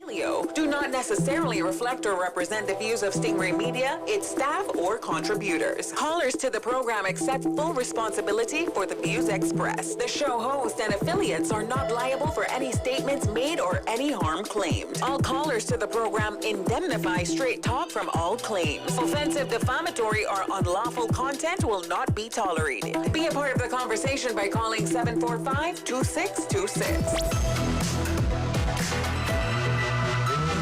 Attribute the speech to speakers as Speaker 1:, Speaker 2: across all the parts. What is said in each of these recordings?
Speaker 1: Ellio do not necessarily reflect or represent the views of Stingray Media, its staff, or contributors. Callers to the program accept full responsibility for the views expressed. The show host and affiliates are not liable for any statements made or any harm claimed. All callers to the program indemnify Straight Talk from all claims. Offensive, defamatory, or unlawful content will not be tolerated. Be a part of the conversation by calling 745-2626.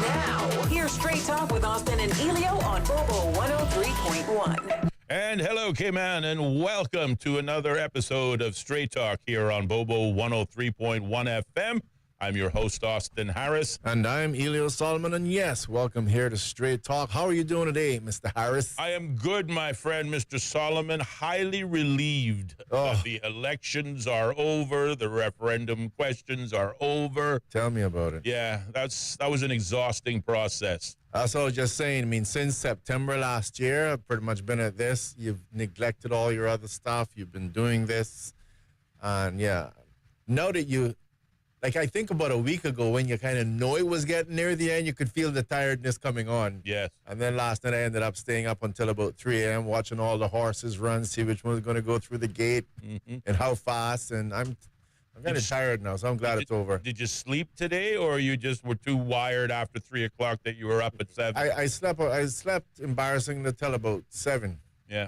Speaker 1: Now, here's Straight Talk with Austin and Ellio on Bobo 103.1.
Speaker 2: And hello, K-Man, and welcome to another episode of Straight Talk here on Bobo 103.1 FM. I'm your host, Austin Harris.
Speaker 3: And I'm Ellio Solomon, and yes, welcome here to Straight Talk. How are you doing today, Mr. Harris?
Speaker 2: I am good, my friend, Mr. Solomon. Highly relieved that the elections are over, the referendum questions are over.
Speaker 3: Tell me about it.
Speaker 2: Yeah, that was an exhausting process.
Speaker 3: That's what I was just saying. I mean, since September last year, I've pretty much been at this. You've neglected all your other stuff. You've been doing this. And yeah, now that you... Like, I think about a week ago when you kind of know it was getting near the end, you could feel the tiredness coming on.
Speaker 2: Yes.
Speaker 3: And then last night I ended up staying up until about 3 a.m. watching all the horses run, see which one's going to go through the gate and how fast. And I'm kind of tired now, so I'm glad it's over.
Speaker 2: Did you sleep today, or you just were too wired after 3 o'clock that you were up at 7?
Speaker 3: I slept embarrassingly till about 7.
Speaker 2: Yeah.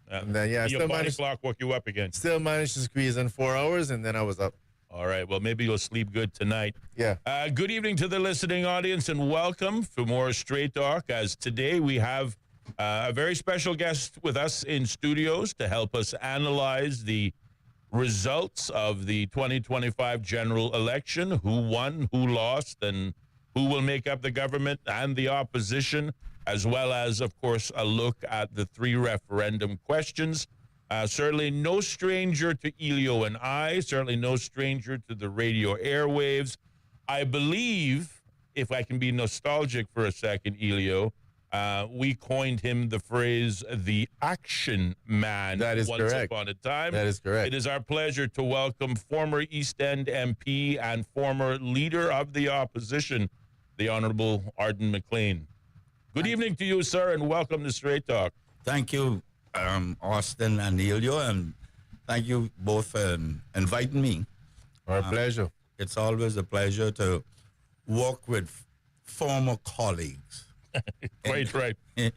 Speaker 3: And then, yeah,
Speaker 2: your body clock woke you up again.
Speaker 3: Still managed to squeeze in 4 hours, and then I was up.
Speaker 2: All right. Well, maybe you'll sleep good tonight.
Speaker 3: Yeah.
Speaker 2: Good evening to the listening audience, and welcome for more Straight Talk, as today we have a very special guest with us in studios to help us analyze the results of the 2025 general election, who won, who lost, and who will make up the government and the opposition, as well as, of course, a look at the 3 referendum questions. Certainly no stranger to Ellio and I, certainly no stranger to the radio airwaves. I believe, if I can be nostalgic for a second, Ellio, we coined him the phrase, the action man.
Speaker 3: That is
Speaker 2: once
Speaker 3: correct.
Speaker 2: upon a time.
Speaker 3: That is correct.
Speaker 2: It is our pleasure to welcome former East End MP and former leader of the opposition, the Honorable Arden McLean. Good evening to you, sir, and welcome to Straight Talk.
Speaker 4: Thank you, Austin and Ellio, and thank you both for inviting me.
Speaker 3: Our pleasure.
Speaker 4: It's always a pleasure to work with former colleagues.
Speaker 2: Quite right.
Speaker 3: Good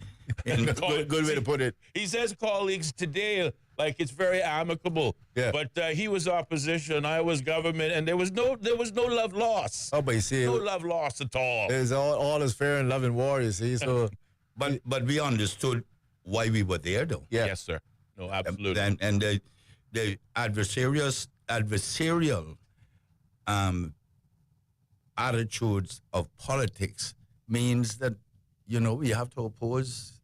Speaker 3: way to put it.
Speaker 2: He says colleagues today like it's very amicable.
Speaker 3: Yeah.
Speaker 2: But he was opposition, I was government, and there was no love lost.
Speaker 3: Oh, but you see,
Speaker 2: No love lost at all.
Speaker 3: it's all is fair in love and war, you see. So,
Speaker 4: But we understood why we were there, though.
Speaker 3: yeah.
Speaker 2: Yes, sir. No, absolutely.
Speaker 4: And the adversarial attitudes of politics means that, you know, we have to oppose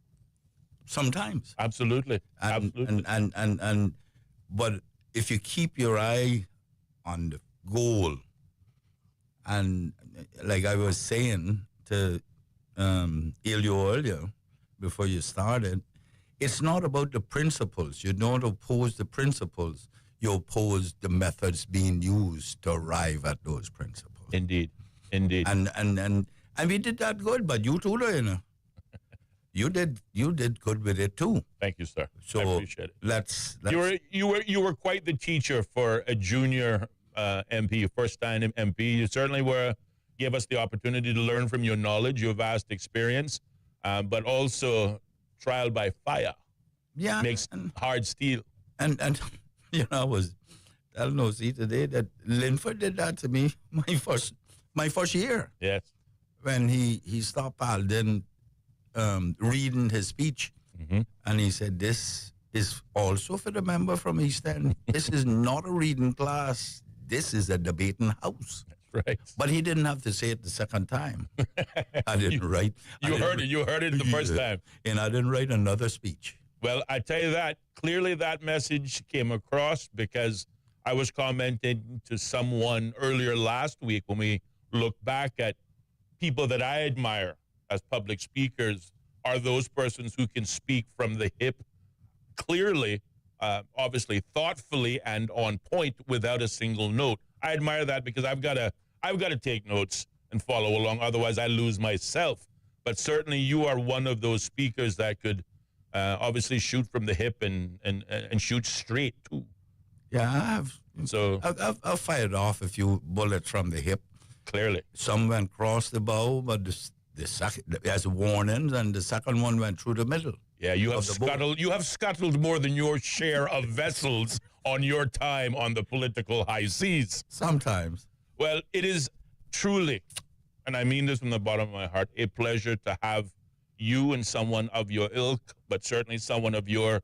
Speaker 4: sometimes.
Speaker 2: Absolutely. Absolutely.
Speaker 4: But if you keep your eye on the goal, and like I was saying to Ellio earlier, before you started, it's not about the principles. You don't oppose the principles. You oppose the methods being used to arrive at those principles.
Speaker 2: Indeed.
Speaker 4: And we did that good, but you too, you know. You did good with it too.
Speaker 2: Thank you, sir.
Speaker 4: So
Speaker 2: I appreciate it.
Speaker 4: Let's
Speaker 2: You were quite the teacher for a junior MP, first-time MP. You certainly gave us the opportunity to learn from your knowledge, your vast experience, but also trial by fire.
Speaker 4: Yeah,
Speaker 2: Makes hard steel.
Speaker 4: and you know, I was telling Nosy today that Linford did that to me my first year.
Speaker 2: Yes.
Speaker 4: When he stopped Alden reading his speech, and he said, "This is also for the member from East End. This is not a reading class. This is a debating house."
Speaker 2: That's right.
Speaker 4: But he didn't have to say it the second time. I didn't write.
Speaker 2: You heard it the first time.
Speaker 4: And I didn't write another speech.
Speaker 2: Well, I tell you that, clearly that message came across, because I was commenting to someone earlier last week when we look back at people that I admire as public speakers are those persons who can speak from the hip clearly, obviously thoughtfully and on point without a single note. I admire that because I've got to take notes and follow along. Otherwise, I lose myself. But certainly, you are one of those speakers that could obviously shoot from the hip and shoot straight too.
Speaker 4: Yeah,
Speaker 2: So
Speaker 4: I've fired off a few bullets from the hip.
Speaker 2: clearly,
Speaker 4: Some went across the bow, but the second, as warnings, and the second one went through the middle.
Speaker 2: yeah, you have
Speaker 4: Of the boat.
Speaker 2: scuttled. You have scuttled more than your share of vessels on your time on the political high seas.
Speaker 4: Sometimes.
Speaker 2: Well, it is truly, and I mean this from the bottom of my heart, a pleasure to have you and someone of your ilk, but certainly someone of your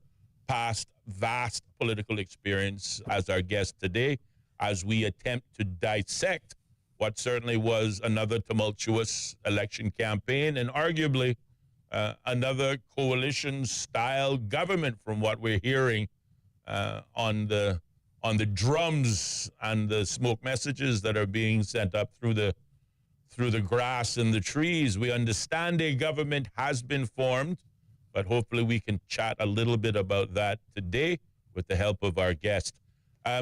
Speaker 2: past vast political experience as our guest today, as we attempt to dissect what certainly was another tumultuous election campaign and arguably another coalition-style government from what we're hearing on the drums and the smoke messages that are being sent up through the grass and the trees. We understand a government has been formed, but hopefully we can chat a little bit about that today with the help of our guest.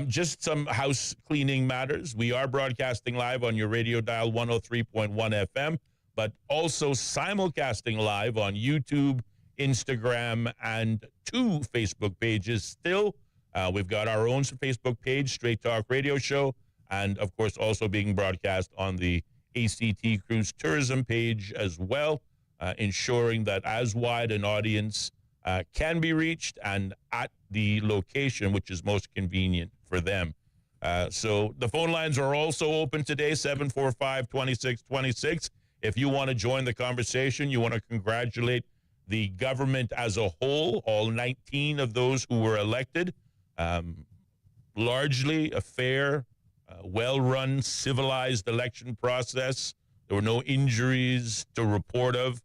Speaker 2: Just some house cleaning matters. We are broadcasting live on your radio dial 103.1 FM, but also simulcasting live on YouTube, Instagram, and 2 Facebook pages still. We've got our own Facebook page, Straight Talk Radio Show, and of course also being broadcast on the ACT Cruise Tourism page as well, ensuring that as wide an audience can be reached and at the location which is most convenient for them. So the phone lines are also open today, 745-2626. If you want to join the conversation, you want to congratulate the government as a whole, all 19 of those who were elected. Largely a fair, well-run, civilized election process. There were no injuries to report of.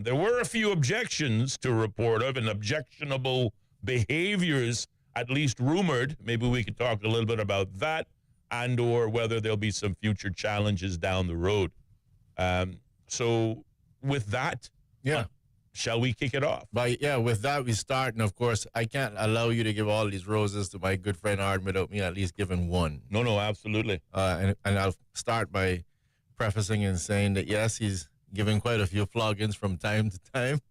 Speaker 2: There were a few objections to report of and objectionable behaviors, at least rumored. Maybe we could talk a little bit about that and or whether there'll be some future challenges down the road. So with that,
Speaker 3: Yeah.
Speaker 2: shall we kick it off?
Speaker 3: But yeah, with that we start, and of course I can't allow you to give all these roses to my good friend Ard without me at least giving one.
Speaker 2: No, absolutely.
Speaker 3: And I'll start by prefacing and saying that yes, he's giving quite a few flogins from time to time,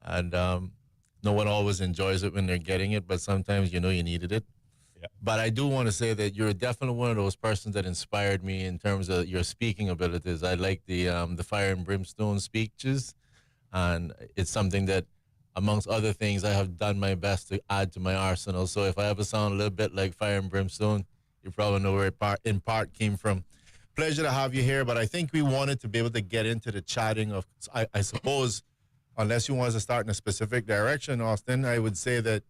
Speaker 3: and no one always enjoys it when they're getting it, but sometimes you know you needed it.
Speaker 2: Yeah.
Speaker 3: But I do want to say that you're definitely one of those persons that inspired me in terms of your speaking abilities. I like the fire and brimstone speeches. And it's something that, amongst other things, I have done my best to add to my arsenal. So if I ever sound a little bit like fire and brimstone, you probably know where it in part came from. Pleasure to have you here, but I think we wanted to be able to get into the chatting of, I suppose, unless you want us to start in a specific direction, Austin, I would say that,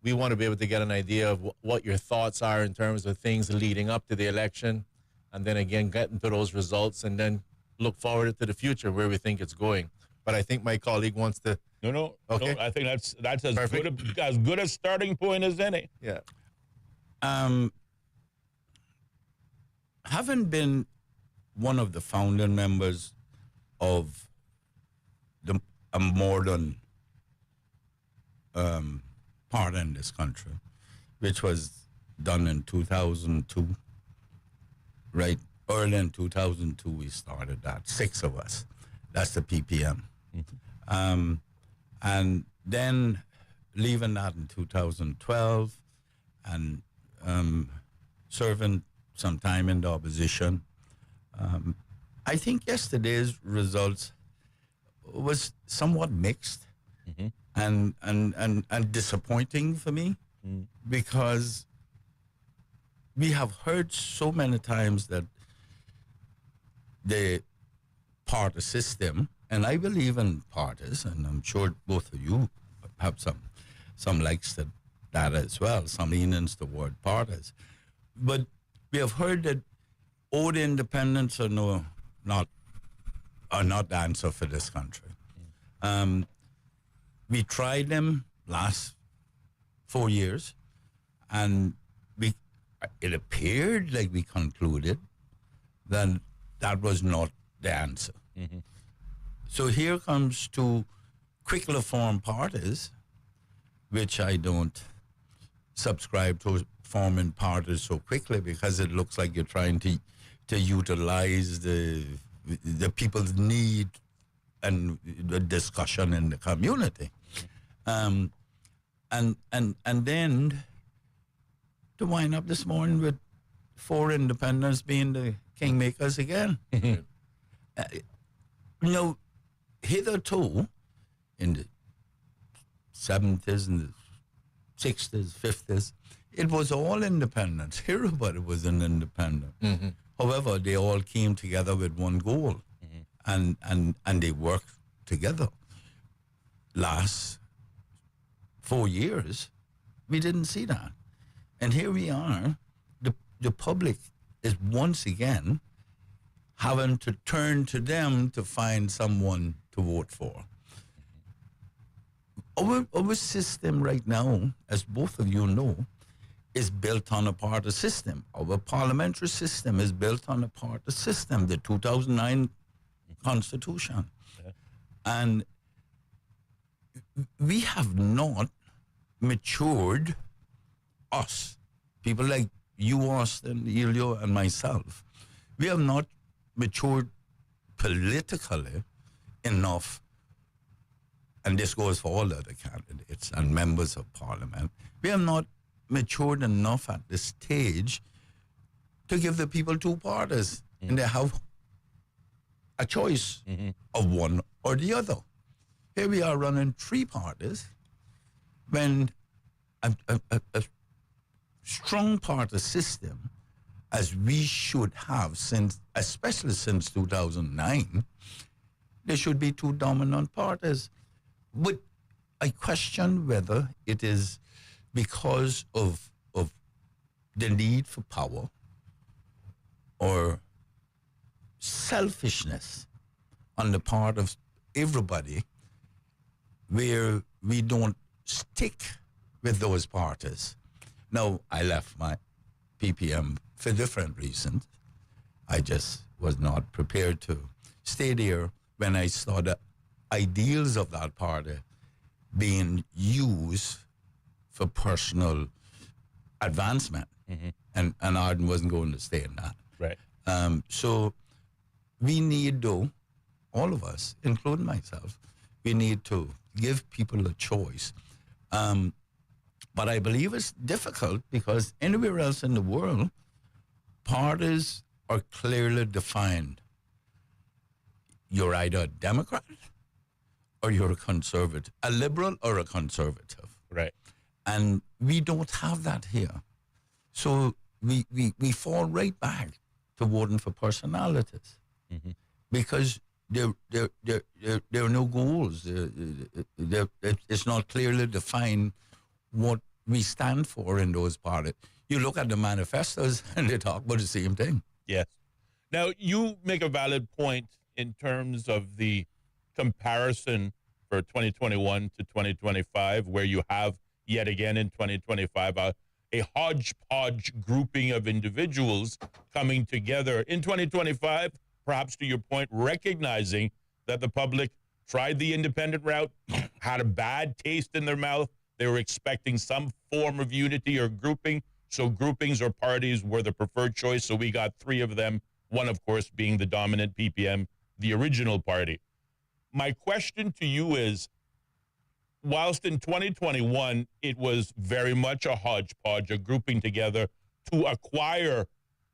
Speaker 3: we want to be able to get an idea of what your thoughts are in terms of things leading up to the election, and then again, get into those results, and then look forward to the future where we think it's going. But I think my colleague wants to.
Speaker 2: No.
Speaker 3: Okay.
Speaker 2: No, I think that's as good a starting point as any.
Speaker 3: Yeah.
Speaker 4: Having been one of the founding members of a modern party in this country, which was done in 2002, right? Early in 2002, we started that, 6 of us. That's the PPM. Mm-hmm. And then leaving that in 2012 and serving some time in the opposition. I think yesterday's results was somewhat mixed and disappointing for me because we have heard so many times that the party system, and I believe in parties, and I'm sure both of you have some likes to that as well, some leanings toward parties. But we have heard that all the independents are not the answer for this country. We tried them last 4 years, and it appeared like we concluded that was not the answer. Mm-hmm. So here comes to quickly formed parties, which I don't subscribe to forming parties so quickly because it looks like you're trying to to utilize the people's need and the discussion in the community. And then to wind up this morning with 4 independents being the kingmakers again. Hitherto, in the 70s and the 60s, 50s, it was all independents. Everybody was an independent. However, they all came together with one goal, and they worked together. Last 4 years, we didn't see that. And here we are, the public is once again having to turn to them to find someone to vote for. Our system right now, as both of you know, is built on a party system. Our parliamentary system is built on a party system, the 2009 Constitution. Yeah. And we have not matured, us, people like you, Austin, Ellio, and myself, we have not matured politically enough, and this goes for all other candidates and members of parliament, we have not matured enough at this stage to give the people 2 parties, and they have a choice of one or the other. Here we are running 3 parties when a strong party system, as we should have especially since 2009, there should be 2 dominant parties. But I question whether it is because of the need for power or selfishness on the part of everybody, where we don't stick with those parties. Now, I left my PPM for different reasons. I just was not prepared to stay there when I saw the ideals of that party being used for personal advancement. And Arden wasn't going to stay in that.
Speaker 2: Right.
Speaker 4: So we need, though, all of us, including myself, we need to give people a choice. But I believe it's difficult because anywhere else in the world, parties are clearly defined. You're either a Democrat or you're a conservative, a liberal or a conservative.
Speaker 2: Right.
Speaker 4: And we don't have that here. So we fall right back to voting for personalities because there are no goals. It's not clearly defined what we stand for in those parties. You look at the manifestos and they talk about the same thing.
Speaker 2: Yes. Now, you make a valid point in terms of the comparison for 2021 to 2025, where you have yet again in 2025 a hodgepodge grouping of individuals coming together in 2025, perhaps to your point, recognizing that the public tried the independent route, had a bad taste in their mouth. They were expecting some form of unity or grouping. So groupings or parties were the preferred choice. So we got 3 of them, one, of course, being the dominant PPM, the original party. My question to you is, whilst in 2021, it was very much a hodgepodge, a grouping together to acquire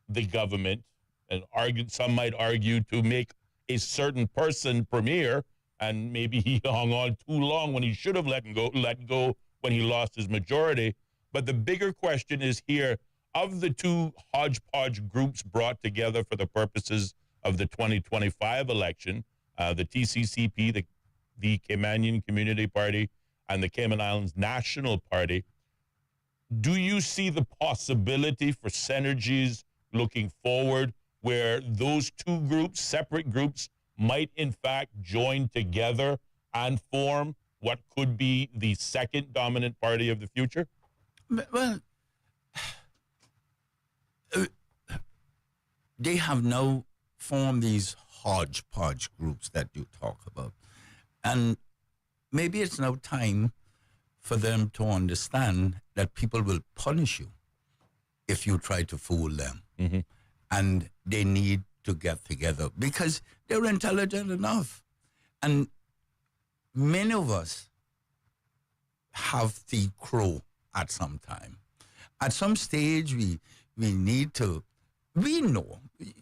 Speaker 2: the government, and some might argue to make a certain person premier, and maybe he hung on too long when he should have let go when he lost his majority. But the bigger question is here, of the 2 hodgepodge groups brought together for the purposes of the 2025 election, the TCCP, the Caymanian Community Party, and the Cayman Islands National Party, do you see the possibility for synergies looking forward where those 2 groups, separate groups, might in fact join together and form what could be the second dominant party of the future?
Speaker 4: Well, they have now formed these hodgepodge groups that you talk about. And maybe it's now time for them to understand that people will punish you if you try to fool them. and they need to get together because they're intelligent enough. And many of us have the crow at some time. At some stage, we need to, we know,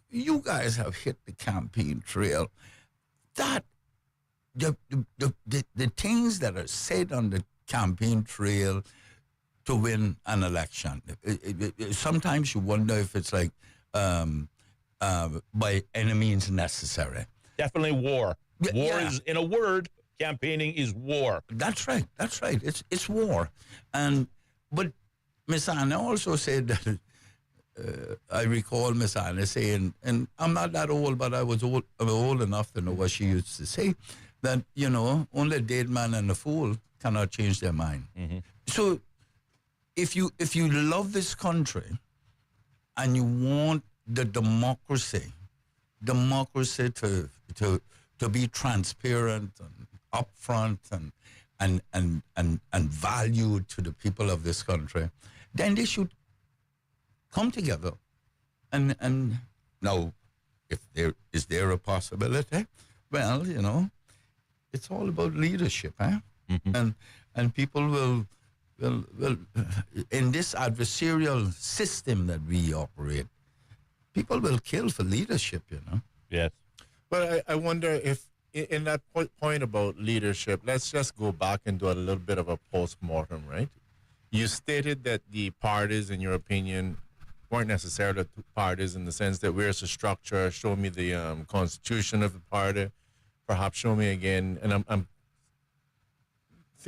Speaker 4: you guys have hit the campaign trail, that the things that are said on the campaign trail to win an election, sometimes you wonder if it's like by any means necessary.
Speaker 2: Definitely war. War
Speaker 4: Yeah.
Speaker 2: is, in a word, campaigning is war.
Speaker 4: That's right. It's war, but Miss Anna also said that. I recall Miss Anna saying, and I'm not that old, but I'm old enough to know what she used to say, that only a dead man and a fool cannot change their mind.
Speaker 2: Mm-hmm.
Speaker 4: So, if you love this country, and you want the democracy to be transparent and upfront and valued to the people of this country, then they should come together. And now, if is there a possibility? Well, it's all about leadership, eh?
Speaker 2: Mm-hmm.
Speaker 4: And people will in this adversarial system that we operate, people will kill for leadership,
Speaker 2: Yes.
Speaker 3: But I wonder if, in that point about leadership, let's just go back and do a little bit of a post-mortem, right? You stated that the parties, in your opinion, weren't necessarily parties in the sense that where's the structure? Show me the constitution of the party. Perhaps show me again. And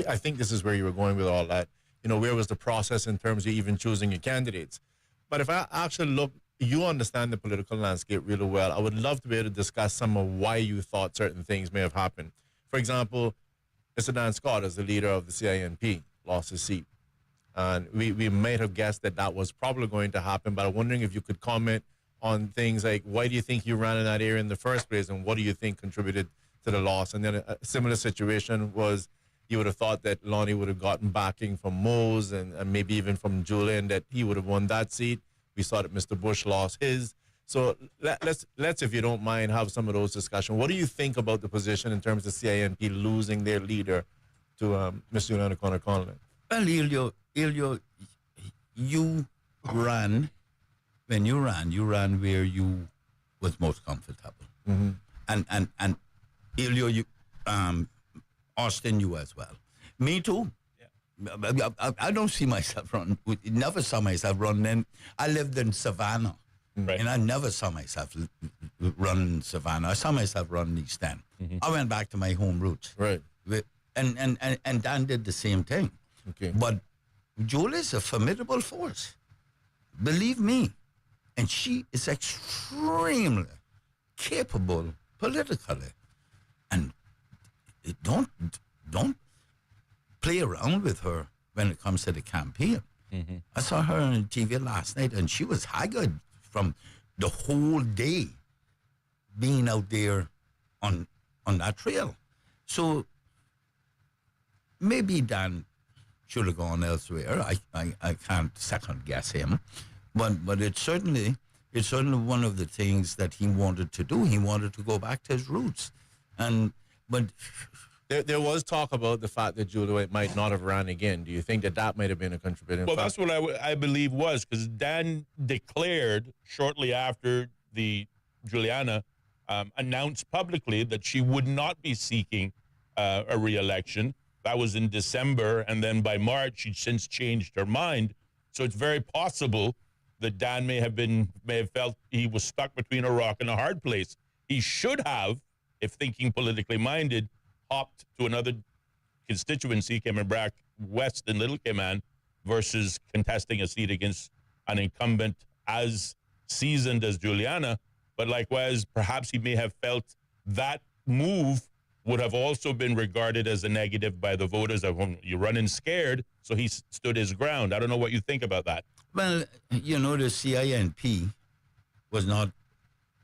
Speaker 3: I think this is where you were going with all that. Where was the process in terms of even choosing your candidates? But if I actually look, you understand the political landscape really well. I would love to be able to discuss some of why you thought certain things may have happened. For example, Mr. Dan Scott, as the leader of the CINP, lost his seat. And we might have guessed that was probably going to happen, but I'm wondering if you could comment on things like, why do you think you ran in that area in the first place, and what do you think contributed to the loss? And then a similar situation was, you would have thought that Lonnie would have gotten backing from Mose and maybe even from Julian, that he would have won that seat. We saw that Mr. Bush lost his. So let's, if you don't mind, have some of those discussions. What do you think about the position in terms of CINP losing their leader to Mr. Julian O'Connor?
Speaker 4: Well, Ellio, you ran. When you ran where you was most comfortable.
Speaker 3: Mm-hmm.
Speaker 4: And Ellio, you, Austin, you as well. Me too. Yeah. I don't see myself running. Never saw myself running. I lived in Savannah,
Speaker 2: right,
Speaker 4: and I never saw myself running Savannah. I saw myself running East End. Mm-hmm. I went back to my home roots.
Speaker 3: Right.
Speaker 4: And Dan did the same thing.
Speaker 3: Okay.
Speaker 4: But Julie's a formidable force. Believe me. And she is extremely capable politically. And don't play around with her when it comes to the campaign. Mm-hmm. I saw her on TV last night, and she was haggard from the whole day being out there on that trail. So maybe Dan should have gone elsewhere. I can't second guess him, but it's certainly one of the things that he wanted to do. He wanted to go back to his roots, but
Speaker 3: there was talk about the fact that Julia might not have ran again. Do you think that might have been a contributing factor?
Speaker 2: Well, that's what I believe was, because Dan declared shortly after the Juliana announced publicly that she would not be seeking a re-election. That was in December, and then by March, she'd since changed her mind. So it's very possible that Dan may have felt he was stuck between a rock and a hard place. He should have, if thinking politically minded, hopped to another constituency, came back west in Little Cayman, versus contesting a seat against an incumbent as seasoned as Juliana. But likewise, perhaps he may have felt that move would have also been regarded as a negative by the voters of you're running scared, so he stood his ground. I don't know what you think about that.
Speaker 4: Well, the CINP was not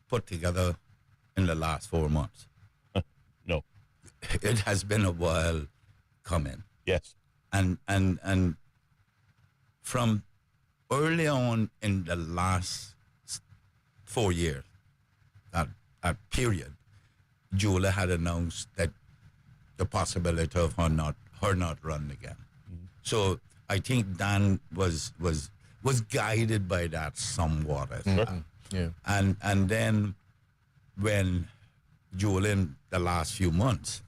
Speaker 4: put together in the last 4 months.
Speaker 2: No.
Speaker 4: It has been a while coming.
Speaker 2: Yes.
Speaker 4: And from early on in the last 4 years, that period, Julia had announced that the possibility of her not running again. So I think Dan was guided by that somewhat. I think.
Speaker 3: Yeah.
Speaker 4: And then when Julia in the last few months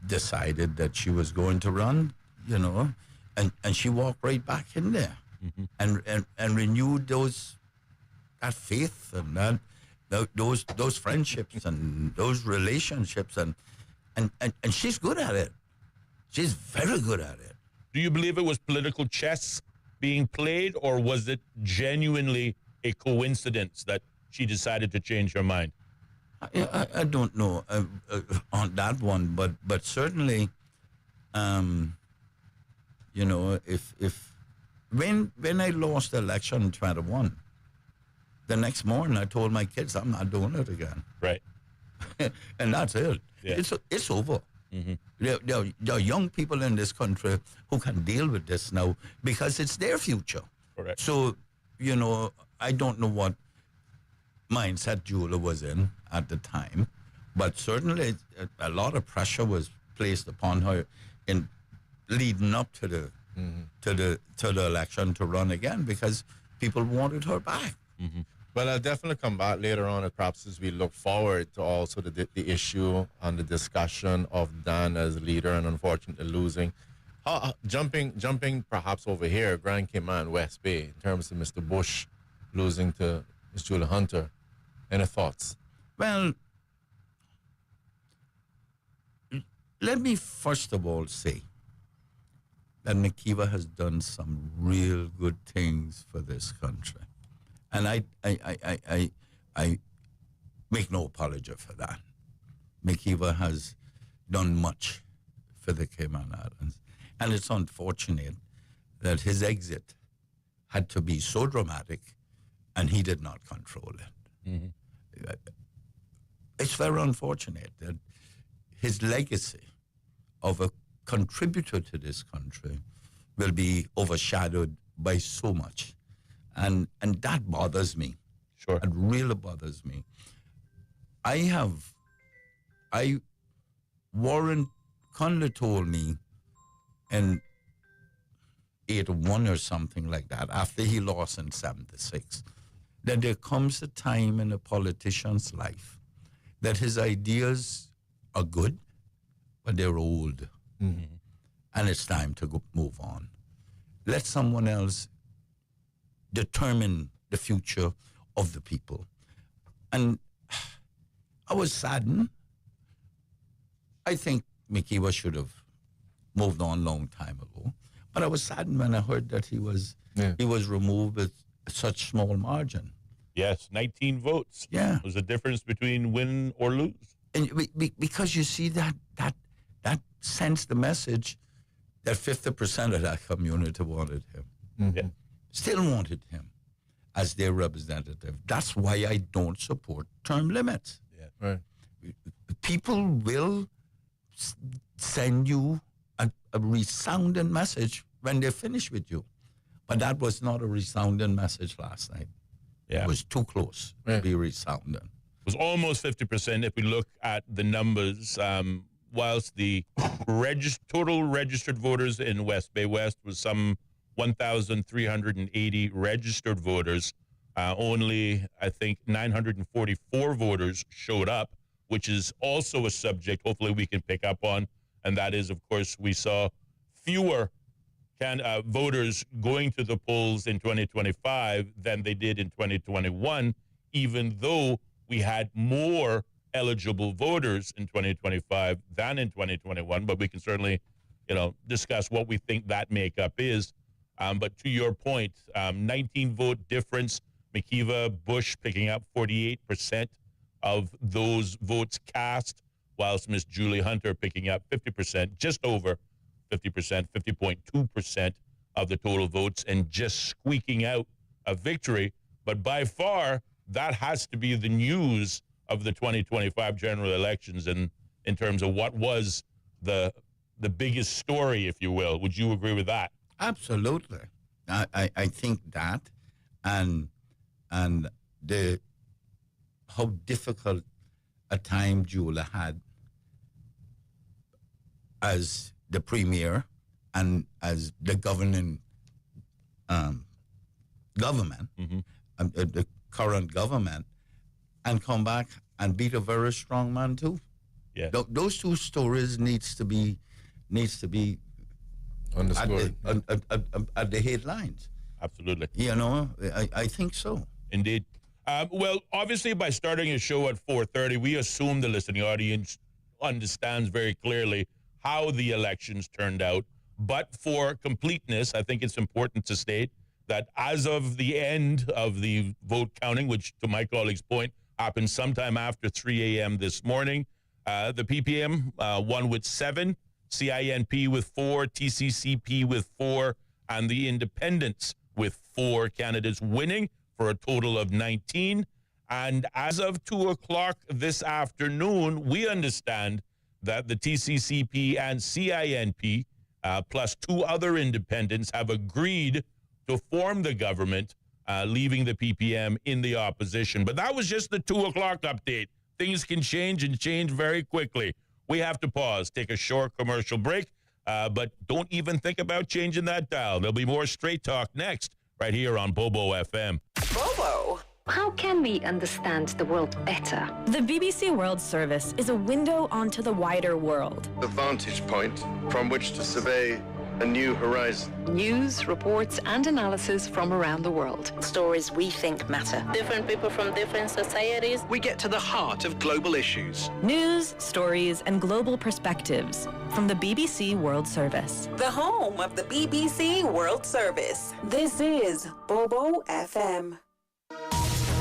Speaker 4: decided that she was going to run, you know, and she walked right back in there and renewed that faith and those friendships and those relationships and she's good at it. She's very good at it.
Speaker 2: Do you believe it was political chess being played, or was it genuinely a coincidence that she decided to change her mind?
Speaker 4: I don't know on that one, but certainly, you know, if when I lost the election in 21, the next morning I told my kids I'm not doing it again.
Speaker 2: Right.
Speaker 4: And that's it.
Speaker 2: Yeah.
Speaker 4: It's over. There are young people in this country who can deal with this now because it's their future.
Speaker 2: Correct.
Speaker 4: So, you know, I don't know what mindset Julia was in at the time, but certainly a lot of pressure was placed upon her in leading up to the election to run again because people wanted her back.
Speaker 3: Well, I'll definitely come back later on, and perhaps as we look forward to also the issue and the discussion of Dan as leader and unfortunately losing. Jumping perhaps over here, Grand Cayman, West Bay, in terms of Mr. Bush losing to Ms. Julia Hunter. Any thoughts?
Speaker 4: Well, let me first of all say that McKeever has done some real good things for this country. And I make no apology for that. McKeever has done much for the Cayman Islands. And it's unfortunate that his exit had to be so dramatic and he did not control it. It's very unfortunate that his legacy of a contributor to this country will be overshadowed by so much. And that bothers me.
Speaker 2: Sure.
Speaker 4: It really bothers me. Warren Conley told me in 81 or something like that, after he lost in 76, that there comes a time in a politician's life that his ideas are good, but they're old. And it's time to move on. Let someone else determine the future of the people. And I was saddened. I think McKeever should have moved on a long time ago. But I was saddened when I heard that he was removed with such small margin.
Speaker 2: Yes, 19 votes.
Speaker 4: Yeah.
Speaker 2: Was the difference between win or lose.
Speaker 4: And because you see that sends the message that 50% of that community wanted him.
Speaker 2: Yeah.
Speaker 4: Still wanted him as their representative. That's why I don't support term limits.
Speaker 2: Yeah.
Speaker 3: Right.
Speaker 4: People will send you a resounding message when they finish with you. But that was not a resounding message last night.
Speaker 2: Yeah.
Speaker 4: It was too close to be resounding.
Speaker 2: It was almost 50% if we look at the numbers. Whilst the total registered voters in West Bay West was some 1,380 registered voters, only, I think, 944 voters showed up, which is also a subject hopefully we can pick up on. And that is, of course, we saw fewer voters going to the polls in 2025 than they did in 2021, even though we had more eligible voters in 2025 than in 2021. But we can certainly, discuss what we think that makeup is. But to your point, 19 vote difference, McKeever, Bush picking up 48% of those votes cast, whilst Miss Julie Hunter picking up 50%, just over 50%, 50.2% of the total votes, and just squeaking out a victory. But by far, that has to be the news of the 2025 general elections in terms of what was the biggest story, if you will. Would you agree with that?
Speaker 4: Absolutely. I think that. And and how difficult a time Julia had as the premier and as the governing government, the current government, and come back and beat a very strong man too.
Speaker 2: Yeah,
Speaker 4: Those two stories needs to be
Speaker 3: Underscored.
Speaker 4: at the headlines.
Speaker 2: absolutely.
Speaker 4: You know, I think so.
Speaker 2: Indeed. Well, obviously, by starting a show at 4:30, we assume the listening audience understands very clearly how the elections turned out. But for completeness, I think it's important to state that as of the end of the vote counting, which to my colleague's point happened sometime after 3 a.m. this morning, the PPM won with 7, CINP with 4, TCCP with 4, and the independents with 4 candidates winning for a total of 19. And as of 2 o'clock this afternoon, we understand that the TCCP and CINP, plus 2 other independents, have agreed to form the government, leaving the PPM in the opposition. But that was just the 2 o'clock update. Things can change and change very quickly. We have to pause, take a short commercial break, but don't even think about changing that dial. There'll be more Straight Talk next, right here on Bobo FM.
Speaker 1: Bobo.
Speaker 5: How can we understand the world better?
Speaker 6: The BBC World Service is a window onto the wider world.
Speaker 7: A vantage point from which to survey a new horizon.
Speaker 5: News, reports, and analysis from around the world.
Speaker 6: Stories we think matter.
Speaker 8: Different people from different societies.
Speaker 9: We get to the heart of global issues.
Speaker 6: News, stories, and global perspectives from the BBC World Service.
Speaker 1: The home of the BBC World Service. This is Bobo FM.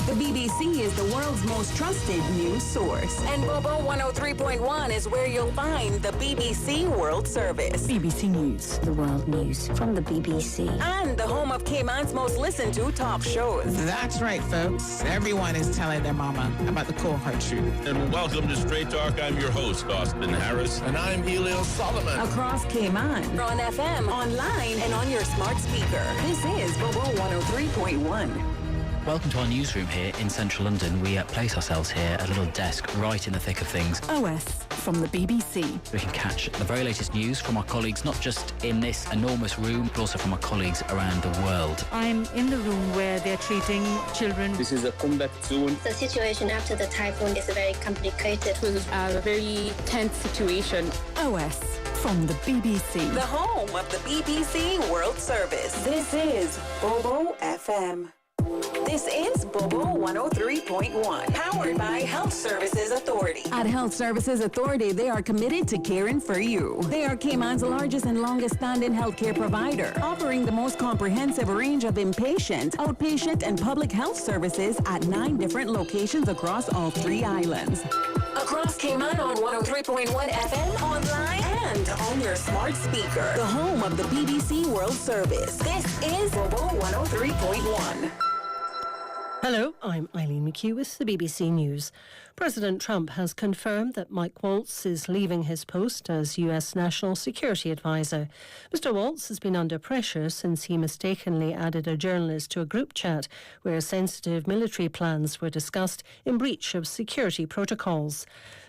Speaker 1: The BBC is the world's most trusted news source. And Bobo 103.1 is where you'll find the BBC World Service.
Speaker 6: BBC News.
Speaker 5: The world news from the BBC.
Speaker 1: And the home of Cayman's most listened to top shows.
Speaker 10: That's right, folks. Everyone is telling their mama about the cold hard truth.
Speaker 2: And welcome to Straight Talk. I'm your host, Austin Harris.
Speaker 3: And I'm Ellio Solomon.
Speaker 1: Across Cayman, on FM, online, and on your smart speaker. This is Bobo 103.1.
Speaker 11: Welcome to our newsroom here in central London. We place ourselves here at a little desk right in the thick of things.
Speaker 6: OS from the BBC.
Speaker 11: We can catch the very latest news from our colleagues, not just in this enormous room, but also from our colleagues around the world.
Speaker 12: I'm in the room where they're treating children.
Speaker 13: This is a combat zone.
Speaker 14: The situation after the typhoon is very complicated.
Speaker 15: It was a very tense situation.
Speaker 6: OS from the BBC.
Speaker 1: The home of the BBC World Service. This is Bobo FM. This is Bobo 103.1, powered by Health Services Authority.
Speaker 16: At Health Services Authority, they are committed to caring for you. They are Cayman's largest and longest-standing healthcare provider, offering the most comprehensive range of inpatient, outpatient, and public health services at 9 different locations across all 3 islands.
Speaker 1: Across Cayman on 103.1 FM, online, and on your smart speaker. The home of the BBC World Service. This is Bobo 103.1.
Speaker 17: Hello, I'm Eileen McHugh with the BBC News. President Trump has confirmed that Mike Waltz is leaving his post as US National Security Advisor. Mr. Waltz has been under pressure since he mistakenly added a journalist to a group chat where sensitive military plans were discussed in breach of security protocols.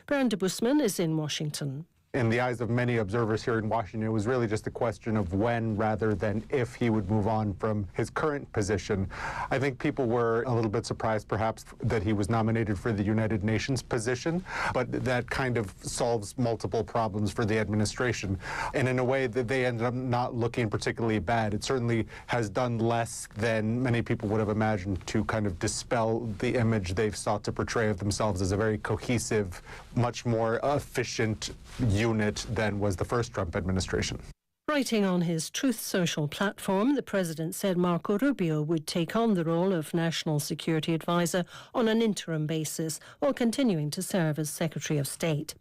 Speaker 17: Baron de Busman is in Washington.
Speaker 18: In the eyes of many observers here in Washington, it was really just a question of when rather than if he would move on from his current position. I think people were a little bit surprised, perhaps, that he was nominated for the United Nations position, but that kind of solves multiple problems for the administration. And in a way that they ended up not looking particularly bad. It certainly has done less than many people would have imagined to kind of dispel the image they've sought to portray of themselves as a very cohesive, much more efficient unit than was the first Trump administration.
Speaker 17: Writing on his Truth Social platform, the president said Marco Rubio would take on the role of National Security Advisor on an interim basis while continuing to serve as Secretary of State.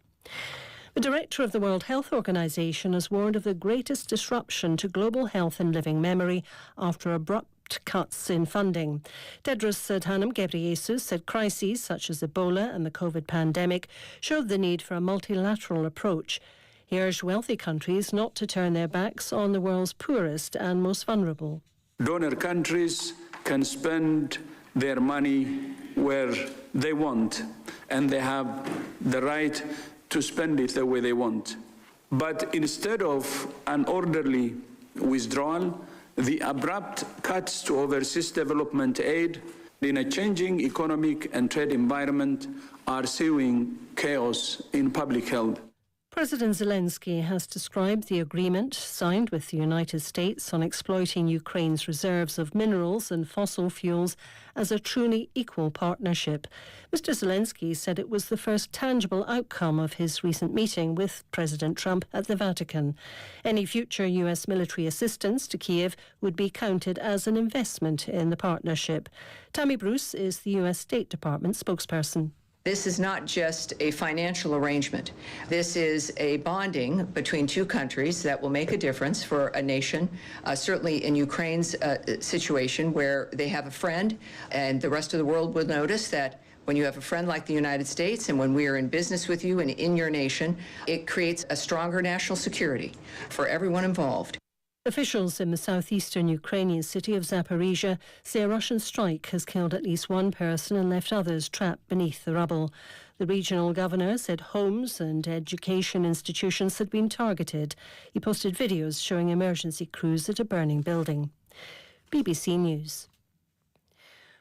Speaker 17: The director of the World Health Organization has warned of the greatest disruption to global health and living memory after abrupt cuts in funding. Tedros Adhanom Ghebreyesus said crises such as Ebola and the COVID pandemic showed the need for a multilateral approach. He urged wealthy countries not to turn their backs on the world's poorest and most vulnerable.
Speaker 13: Donor countries can spend their money where they want, and they have the right to spend it the way they want. But instead of an orderly withdrawal, the abrupt cuts to overseas development aid in a changing economic and trade environment are sowing chaos in public health.
Speaker 17: President Zelensky has described the agreement signed with the United States on exploiting Ukraine's reserves of minerals and fossil fuels as a truly equal partnership. Mr. Zelensky said it was the first tangible outcome of his recent meeting with President Trump at the Vatican. Any future U.S. military assistance to Kiev would be counted as an investment in the partnership. Tammy Bruce is the U.S. State Department spokesperson.
Speaker 19: This is not just a financial arrangement. This is a bonding between two countries that will make a difference for a nation, certainly in Ukraine's situation where they have a friend, and the rest of the world will notice that when you have a friend like the United States and when we are in business with you and in your nation, it creates a stronger national security for everyone involved.
Speaker 17: Officials in the southeastern Ukrainian city of Zaporizhia say a Russian strike has killed at least one person and left others trapped beneath the rubble. The regional governor said homes and education institutions had been targeted. He posted videos showing emergency crews at a burning building. BBC News.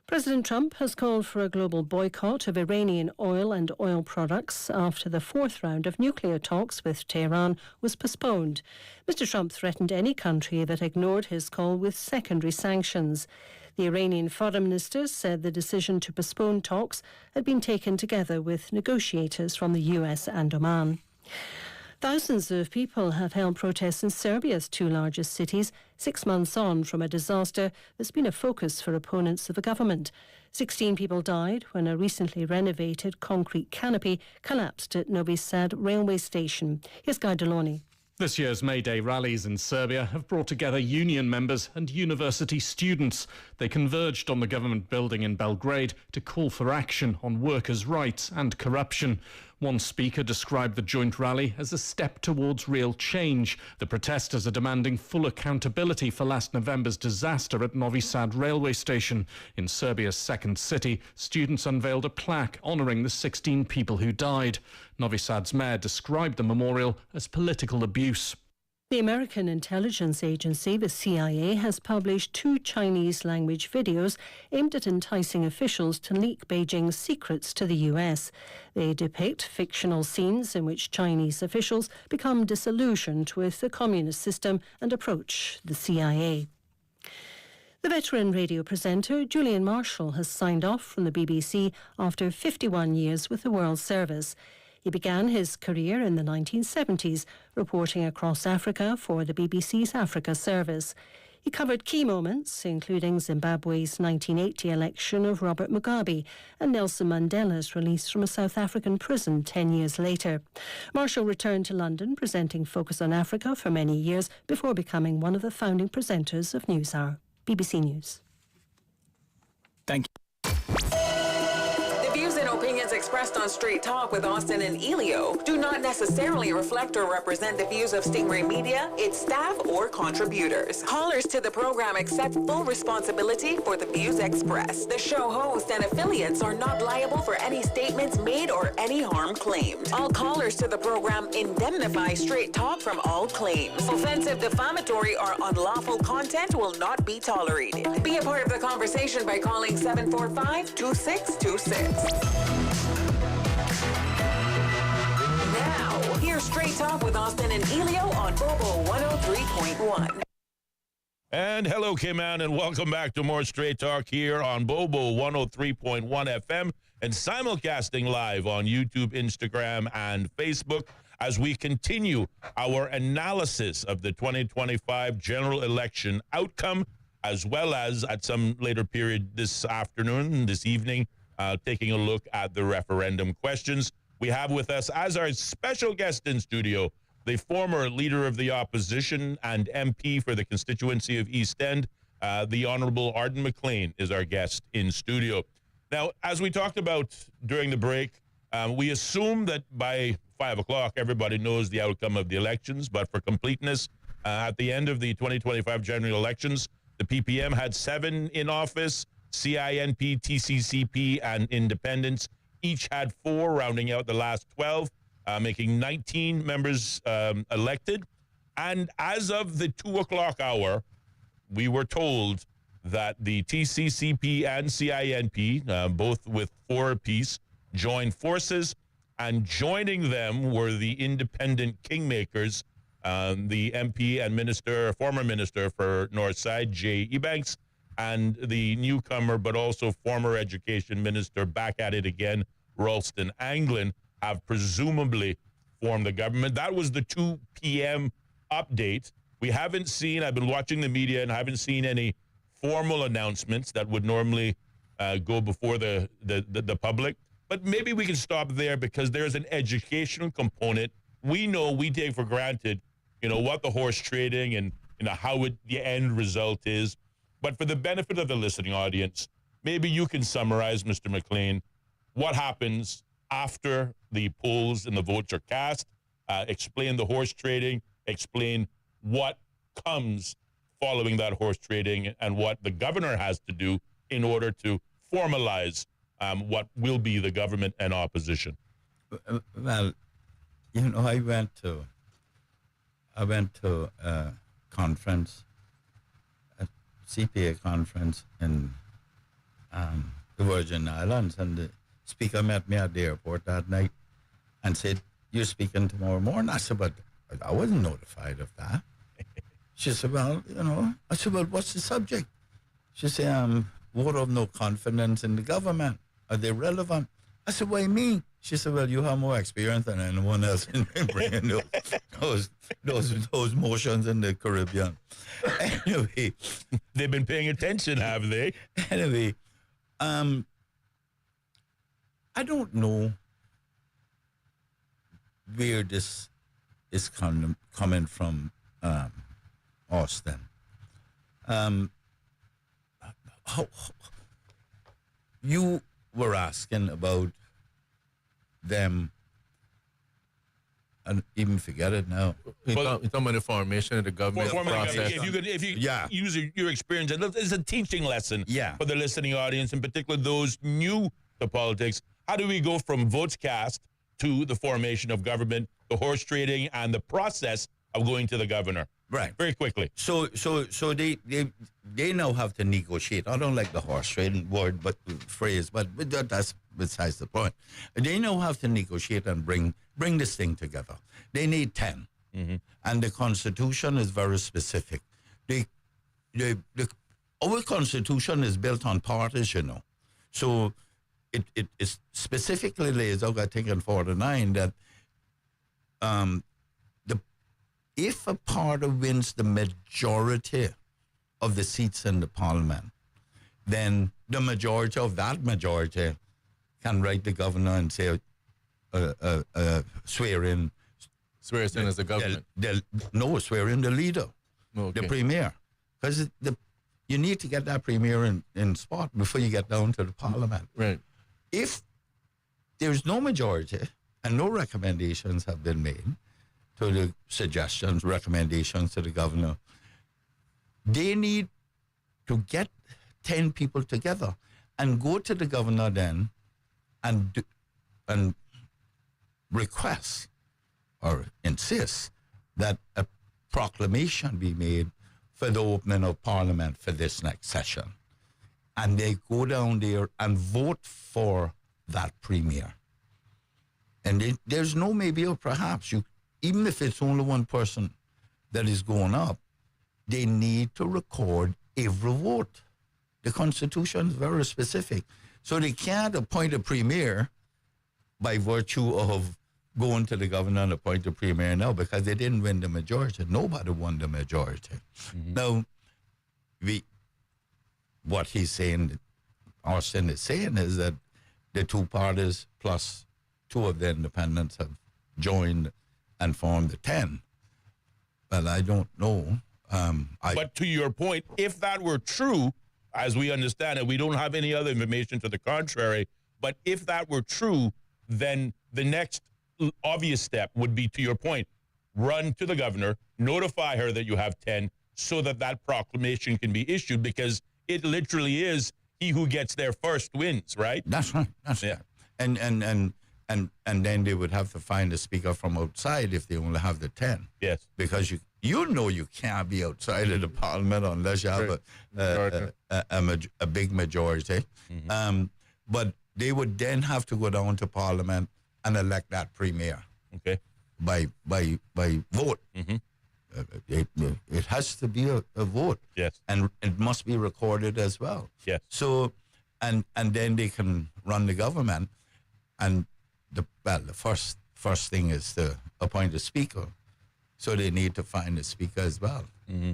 Speaker 17: President Trump has called for a global boycott of Iranian oil and oil products after the fourth round of nuclear talks with Tehran was postponed. Mr. Trump threatened any country that ignored his call with secondary sanctions. The Iranian foreign minister said the decision to postpone talks had been taken together with negotiators from the US and Oman. Thousands of people have held protests in Serbia's two largest cities 6 months on from a disaster that's been a focus for opponents of the government. 16 people died when a recently renovated concrete canopy collapsed at Novi Sad railway station. Here's Guy Deloney.
Speaker 20: This year's May Day rallies in Serbia have brought together union members and university students. They converged on the government building in Belgrade to call for action on workers' rights and corruption. One speaker described the joint rally as a step towards real change. The protesters are demanding full accountability for last November's disaster at Novi Sad railway station. In Serbia's second city, students unveiled a plaque honouring the 16 people who died. Novi Sad's mayor described the memorial as political abuse.
Speaker 17: The American intelligence agency, the CIA, has published 2 Chinese-language videos aimed at enticing officials to leak Beijing's secrets to the US. They depict fictional scenes in which Chinese officials become disillusioned with the communist system and approach the CIA. The veteran radio presenter Julian Marshall has signed off from the BBC after 51 years with the World Service. He began his career in the 1970s, reporting across Africa for the BBC's Africa service. He covered key moments, including Zimbabwe's 1980 election of Robert Mugabe and Nelson Mandela's release from a South African prison 10 years later. Marshall returned to London, presenting Focus on Africa for many years before becoming one of the founding presenters of NewsHour. BBC News.
Speaker 20: Thank you.
Speaker 1: Opinions expressed on Straight Talk with Austin and Ellio do not necessarily reflect or represent the views of Stingray Media, its staff, or contributors. Callers to the program accept full responsibility for the views expressed. The show host and affiliates are not liable for any statements made or any harm claimed. All callers to the program indemnify Straight Talk from all claims. Offensive, defamatory, or unlawful content will not be tolerated. Be a part of the conversation by calling 745-2626. Now, here's Straight Talk with Austin and Ellio on Bobo 103.1.
Speaker 2: And hello, K-Man, and welcome back to more Straight Talk here on Bobo 103.1 FM and simulcasting live on YouTube, Instagram, and Facebook as we continue our analysis of the 2025 general election outcome, as well as at some later period this afternoon, this evening, taking a look at the referendum questions. We have with us as our special guest in studio the former leader of the opposition and MP for the constituency of East End, the Honourable Arden McLean is our guest in studio. Now, as we talked about during the break, we assume that by 5 o'clock everybody knows the outcome of the elections, but for completeness, at the end of the 2025 general elections, the PPM had 7 in office, CINP, TCCP, and independents each had 4, rounding out the last 12, making 19 members elected. And as of the 2 o'clock hour, we were told that the TCCP and CINP, both with 4 apiece, joined forces, and joining them were the independent kingmakers, the MP and former minister for Northside, Jay Ebanks, and the newcomer but also former education minister, back at it again, Ralston Anglin, have presumably formed the government. That was the 2 p.m. update. We haven't seen, I've been watching the media and I haven't seen any formal announcements that would normally go before the public. But maybe we can stop there because there's an educational component. We take for granted, what the horse trading and, how the end result is. But for the benefit of the listening audience, maybe you can summarize, Mr. McLean, what happens after the polls and the votes are cast, explain the horse trading, explain what comes following that horse trading and what the governor has to do in order to formalize what will be the government and opposition.
Speaker 4: Well, I went to a conference, a CPA conference in the Virgin Islands, and the speaker met me at the airport that night and said, "You're speaking tomorrow morning." I said, "But I wasn't notified of that." She said, "Well, I said, "Well, what's the subject?" She said, "Vote of no confidence in the government. Are they relevant?" I said, "What do you mean?" She said, "Well, you have more experience than anyone else in bringing those motions in the Caribbean." Anyway.
Speaker 2: They've been paying attention, have they?
Speaker 4: Anyway, I don't know where this is coming from, Austin. You were asking about them, and even forget it now.
Speaker 3: You're talking about the formation of the government process.
Speaker 2: If you use your experience, it's a teaching lesson for the listening audience, in particular those new to politics. How do we go from votes cast to the formation of government, the horse trading, and the process of going to the governor?
Speaker 4: Right.
Speaker 2: Very quickly.
Speaker 4: So they now have to negotiate. I don't like the horse trading word, but phrase, but that's besides the point. They now have to negotiate and bring this thing together. They need 10. Mm-hmm. And the Constitution is very specific. Our Constitution is built on parties, So it specifically lays out, I think, in 49 that if a party wins the majority of the seats in the parliament, then the majority of that majority can write the governor and say, swear in.
Speaker 3: Swear us in as the government?
Speaker 4: Swear in the leader, the premier. Because you need to get that premier in spot before you get down to the parliament.
Speaker 3: Right.
Speaker 4: If there's no majority and no recommendations have been made to the recommendations to the governor, they need to get 10 people together and go to the governor then and request or insist that a proclamation be made for the opening of Parliament for this next session. And they go down there and vote for that premier. And there's no maybe or perhaps. Even if it's only one person that is going up, they need to record every vote. The Constitution is very specific. So they can't appoint a premier by virtue of going to the governor and appoint a premier now because they didn't win the majority. Nobody won the majority. Mm-hmm. Now, what he's saying, Austin is saying, is that the two parties plus 2 of the independents have joined and formed the 10. But I don't know.
Speaker 2: But to your point, if that were true, as we understand it, we don't have any other information to the contrary, but if that were true, then the next obvious step would be, to your point, run to the governor, notify her that you have 10 so that proclamation can be issued, because it literally is he who gets there first wins, right?
Speaker 4: That's right. That's right. And then they would have to find a speaker from outside if they only have the 10.
Speaker 2: Yes.
Speaker 4: Because you can't be outside of the parliament unless you have a big majority.
Speaker 2: Mm-hmm.
Speaker 4: But they would then have to go down to parliament and elect that premier.
Speaker 2: Okay.
Speaker 4: By vote.
Speaker 2: Mm-hmm.
Speaker 4: It has to be a vote.
Speaker 2: Yes.
Speaker 4: And it must be recorded as well.
Speaker 2: Yes.
Speaker 4: So, and then they can run the government. And the first thing is to appoint a speaker. So they need to find a speaker as well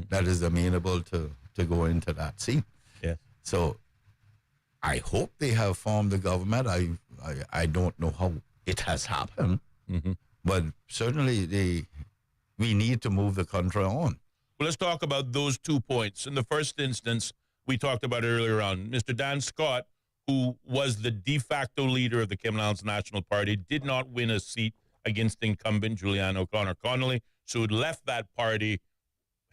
Speaker 4: that is amenable to go into that seat.
Speaker 2: Yes.
Speaker 4: So I hope they have formed the government. I don't know how it has happened, but certainly we need to move the country on.
Speaker 2: Well, let's talk about those 2 points. In the first instance, we talked about earlier on, Mr. Dan Scott, who was the de facto leader of the Cayman Islands National Party, did not win a seat against incumbent Julianne O'Connor Connolly, so it left that party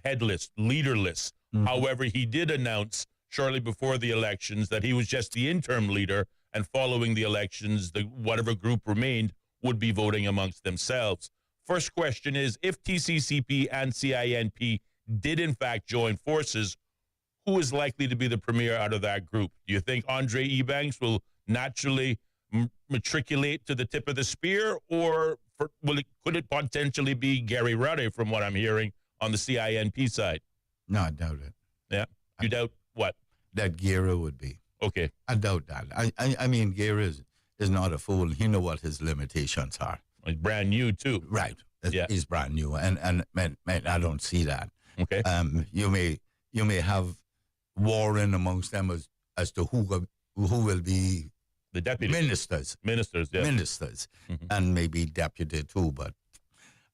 Speaker 2: headless, leaderless. However, he did announce shortly before the elections that he was just the interim leader, and following the elections, whatever group remained would be voting amongst themselves. First question is, if TCCP and CINP did in fact join forces, who is likely to be the premier out of that group? Do you think Andre Ebanks will naturally matriculate to the tip of the spear, or could it potentially be Gary Ruddy, from what I'm hearing, on the CINP side?
Speaker 4: No, I doubt it.
Speaker 2: Yeah? You doubt what?
Speaker 4: That Gary would be.
Speaker 2: Okay.
Speaker 4: I doubt that. I mean, Gary is not a fool. He knows what his limitations are.
Speaker 2: He's brand new, too.
Speaker 4: Right.
Speaker 2: Yeah.
Speaker 4: He's brand new. And man, I don't see that.
Speaker 2: Okay.
Speaker 4: You may have warring amongst them as to who will be
Speaker 2: the deputy
Speaker 4: ministers,
Speaker 2: yeah.
Speaker 4: Ministers, and maybe deputy too, but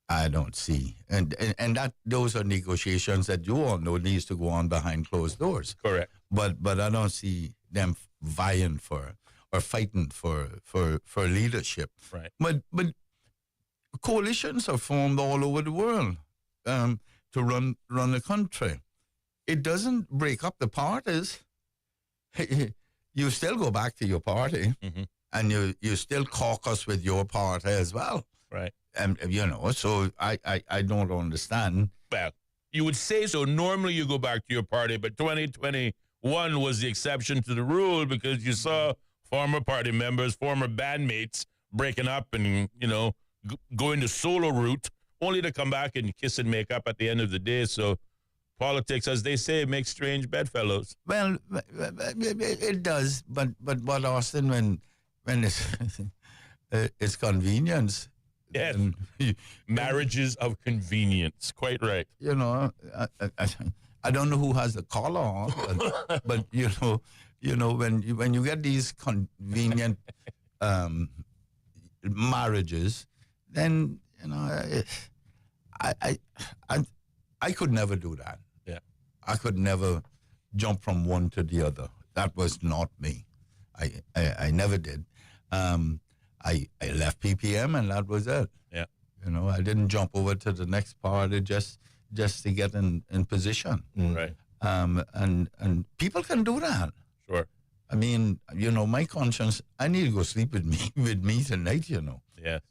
Speaker 4: I don't see. And that those are negotiations that you all know needs to go on behind closed doors.
Speaker 2: Correct.
Speaker 4: But I don't see them vying for or fighting for leadership.
Speaker 2: Right.
Speaker 4: But coalitions are formed all over the world to run the country. It doesn't break up the parties. You still go back to your party, and you still caucus with your party as well.
Speaker 2: Right.
Speaker 4: And so I don't understand.
Speaker 2: Well, you would say so. Normally you go back to your party, but 2021 was the exception to the rule because you saw former party members, former bandmates breaking up and, going the solo route, only to come back and kiss and make up at the end of the day. So politics, as they say, makes strange bedfellows.
Speaker 4: Well, it does, but Austin, when it's convenience.
Speaker 2: Yes, marriages of convenience. Quite right.
Speaker 4: I don't know who has the collar on, but when you get these convenient marriages, then I could never do that.
Speaker 2: Yeah,
Speaker 4: I could never jump from one to the other. That was not me. I never did. I left PPM and that was it.
Speaker 2: Yeah.
Speaker 4: I didn't jump over to the next party just to get in position.
Speaker 2: Right.
Speaker 4: And people can do that.
Speaker 2: Sure.
Speaker 4: I mean, my conscience, I need to go sleep with me tonight,
Speaker 2: Yes,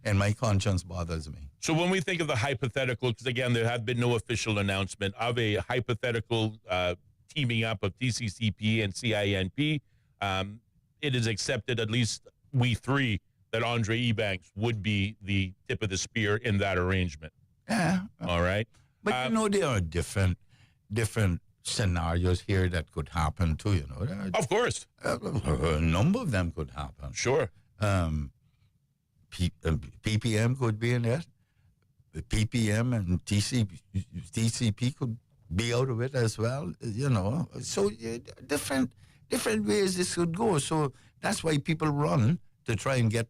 Speaker 4: and my conscience bothers me.
Speaker 2: So when we think of the hypothetical, because again, there had been no official announcement of a hypothetical teaming up of TCCP and CINP, it is accepted, at least we three, that Andre Ebanks would be the tip of the spear in that arrangement.
Speaker 4: Yeah.
Speaker 2: All right.
Speaker 4: But there are different scenarios here that could happen too,
Speaker 2: Of course.
Speaker 4: A number of them could happen.
Speaker 2: Sure.
Speaker 4: PPM could be in it. PPM and TCP could be out of it as well, So different ways this could go. So that's why people run to try and get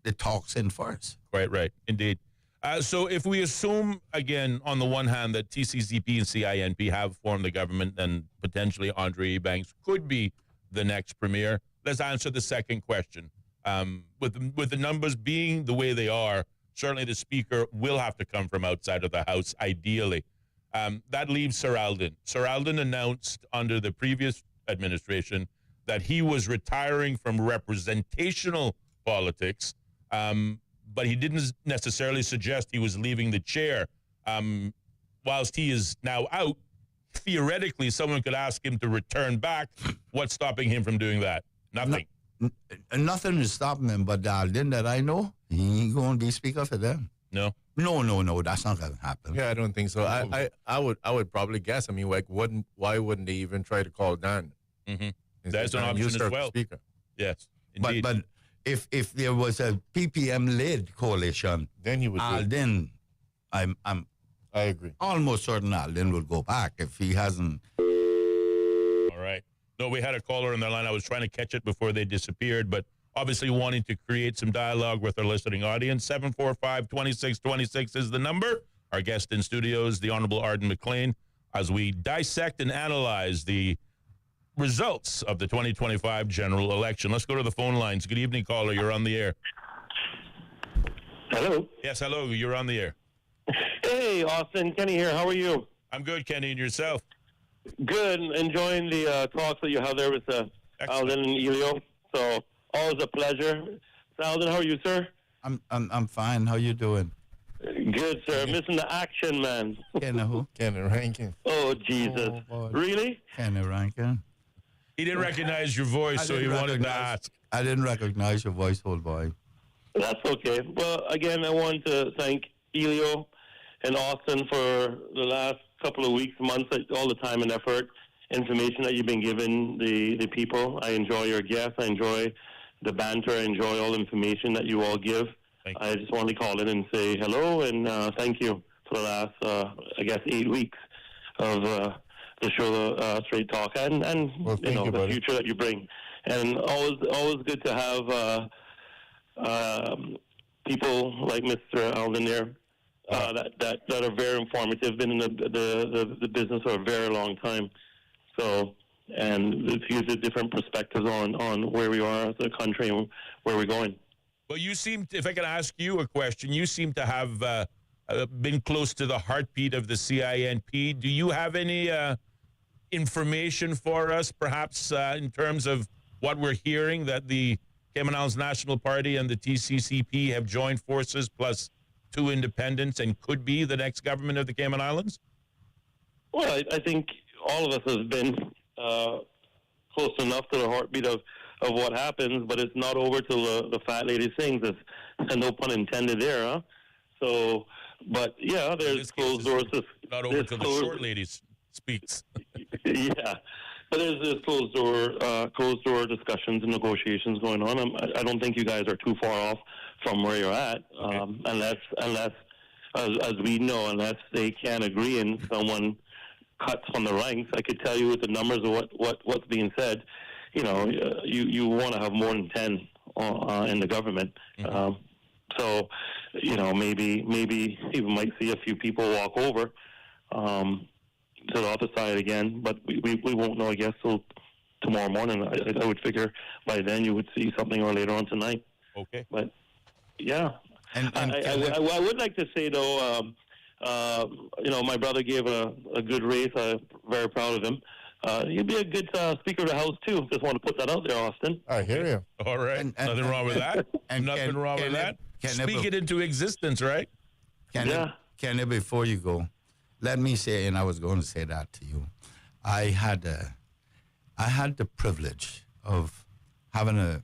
Speaker 4: the talks in first.
Speaker 2: Quite right. Indeed. So if we assume, again, on the one hand, that TCCP and CINP have formed the government and potentially Andre Ebanks could be the next premier, let's answer the second question. With the numbers being the way they are, certainly the speaker will have to come from outside of the House, ideally. That leaves Sir Alden. Sir Alden announced under the previous administration that he was retiring from representational politics, but he didn't necessarily suggest he was leaving the chair. Whilst he is now out, theoretically, someone could ask him to return back. What's stopping him from doing that? Nothing.
Speaker 4: Nothing is stopping him, but Alden, that I know, he ain't going to be speaker for them.
Speaker 2: No?
Speaker 4: No, that's not going to happen.
Speaker 3: Yeah, I don't think so. I would probably guess. I mean, like, why wouldn't they even try to call Dan?
Speaker 2: Mm-hmm. That's an option as well.
Speaker 3: Speaker.
Speaker 2: Yes, indeed.
Speaker 4: But if there was a PPM-led coalition,
Speaker 3: then you would.
Speaker 4: Alden, I
Speaker 3: agree.
Speaker 4: Almost certain Alden will go back if he hasn't.
Speaker 2: All right. No, we had a caller on the line. I was trying to catch it before they disappeared, but obviously wanting to create some dialogue with our listening audience. 745-2626 is the number. Our guest in studio is the Honorable Arden McLean as we dissect and analyze the results of the 2025 general election. Let's go to the phone lines. Good evening, caller. You're on the air.
Speaker 21: Hello.
Speaker 2: Yes, hello. You're on the air.
Speaker 21: Hey, Austin. Kenny here. How are you?
Speaker 2: I'm good, Kenny. And yourself?
Speaker 21: Good. Enjoying the talks that you have there with Alden and Ellio. So always a pleasure. So, Alden, how are you, sir?
Speaker 4: I'm fine. How you doing?
Speaker 21: Good, sir. Missing the action, man.
Speaker 4: Kenny who?
Speaker 3: Kenny Rankin.
Speaker 21: Oh, Jesus. Really?
Speaker 4: Kenny Rankin.
Speaker 2: He didn't recognize your voice, so he wanted to ask.
Speaker 4: I didn't recognize your voice, old boy.
Speaker 21: That's okay. Well, again, I want to thank Ellio and Austin for the last couple of weeks, months, all the time and effort, information that you've been giving the people. I enjoy your guests. I enjoy the banter. I enjoy all the information that you all give. I just wanted to call in and say hello and thank you for the last, 8 weeks of the show, Straight Talk, and the future that you bring. And always good to have people like Mr. Alden there that are very informative, been in the business for a very long time. So, and it's used different perspectives on where we are as a country and where we're going.
Speaker 2: Well, you seem, if I can ask you a question, you seem to have been close to the heartbeat of the CINP. Do you have any information for us, perhaps in terms of what we're hearing, that the Cayman Islands National Party and the TCCP have joined forces plus 2 independents and could be the next government of the Cayman Islands?
Speaker 21: Well, I think all of us have been close enough to the heartbeat of what happens, but it's not over till the fat lady sings. It's no pun intended there, huh? So, but yeah, there's closed doors.
Speaker 2: Not over till the short lady speaks.
Speaker 21: Yeah, but there's closed door discussions and negotiations going on. I don't think you guys are too far off from where you're at, unless as we know, unless they can't agree and someone cuts from the ranks. I could tell you with the numbers of what's being said. You know, you want to have more than 10 in the government. So, you know, maybe you might see a few people walk over to the other side again, but we won't know, I guess, till tomorrow morning. I would figure by then you would see something or later on tonight.
Speaker 2: Okay.
Speaker 21: But, yeah. I would like to say, though, my brother gave a good race. I'm very proud of him. You'd be a good Speaker of the House, too. Just want to put that out there, Austin.
Speaker 3: I hear you.
Speaker 2: All right. Nothing wrong with that. Nothing wrong with that. Speak it into existence, right?
Speaker 4: Kenny, before you go, let me say, and I was going to say that to you, I had the privilege of having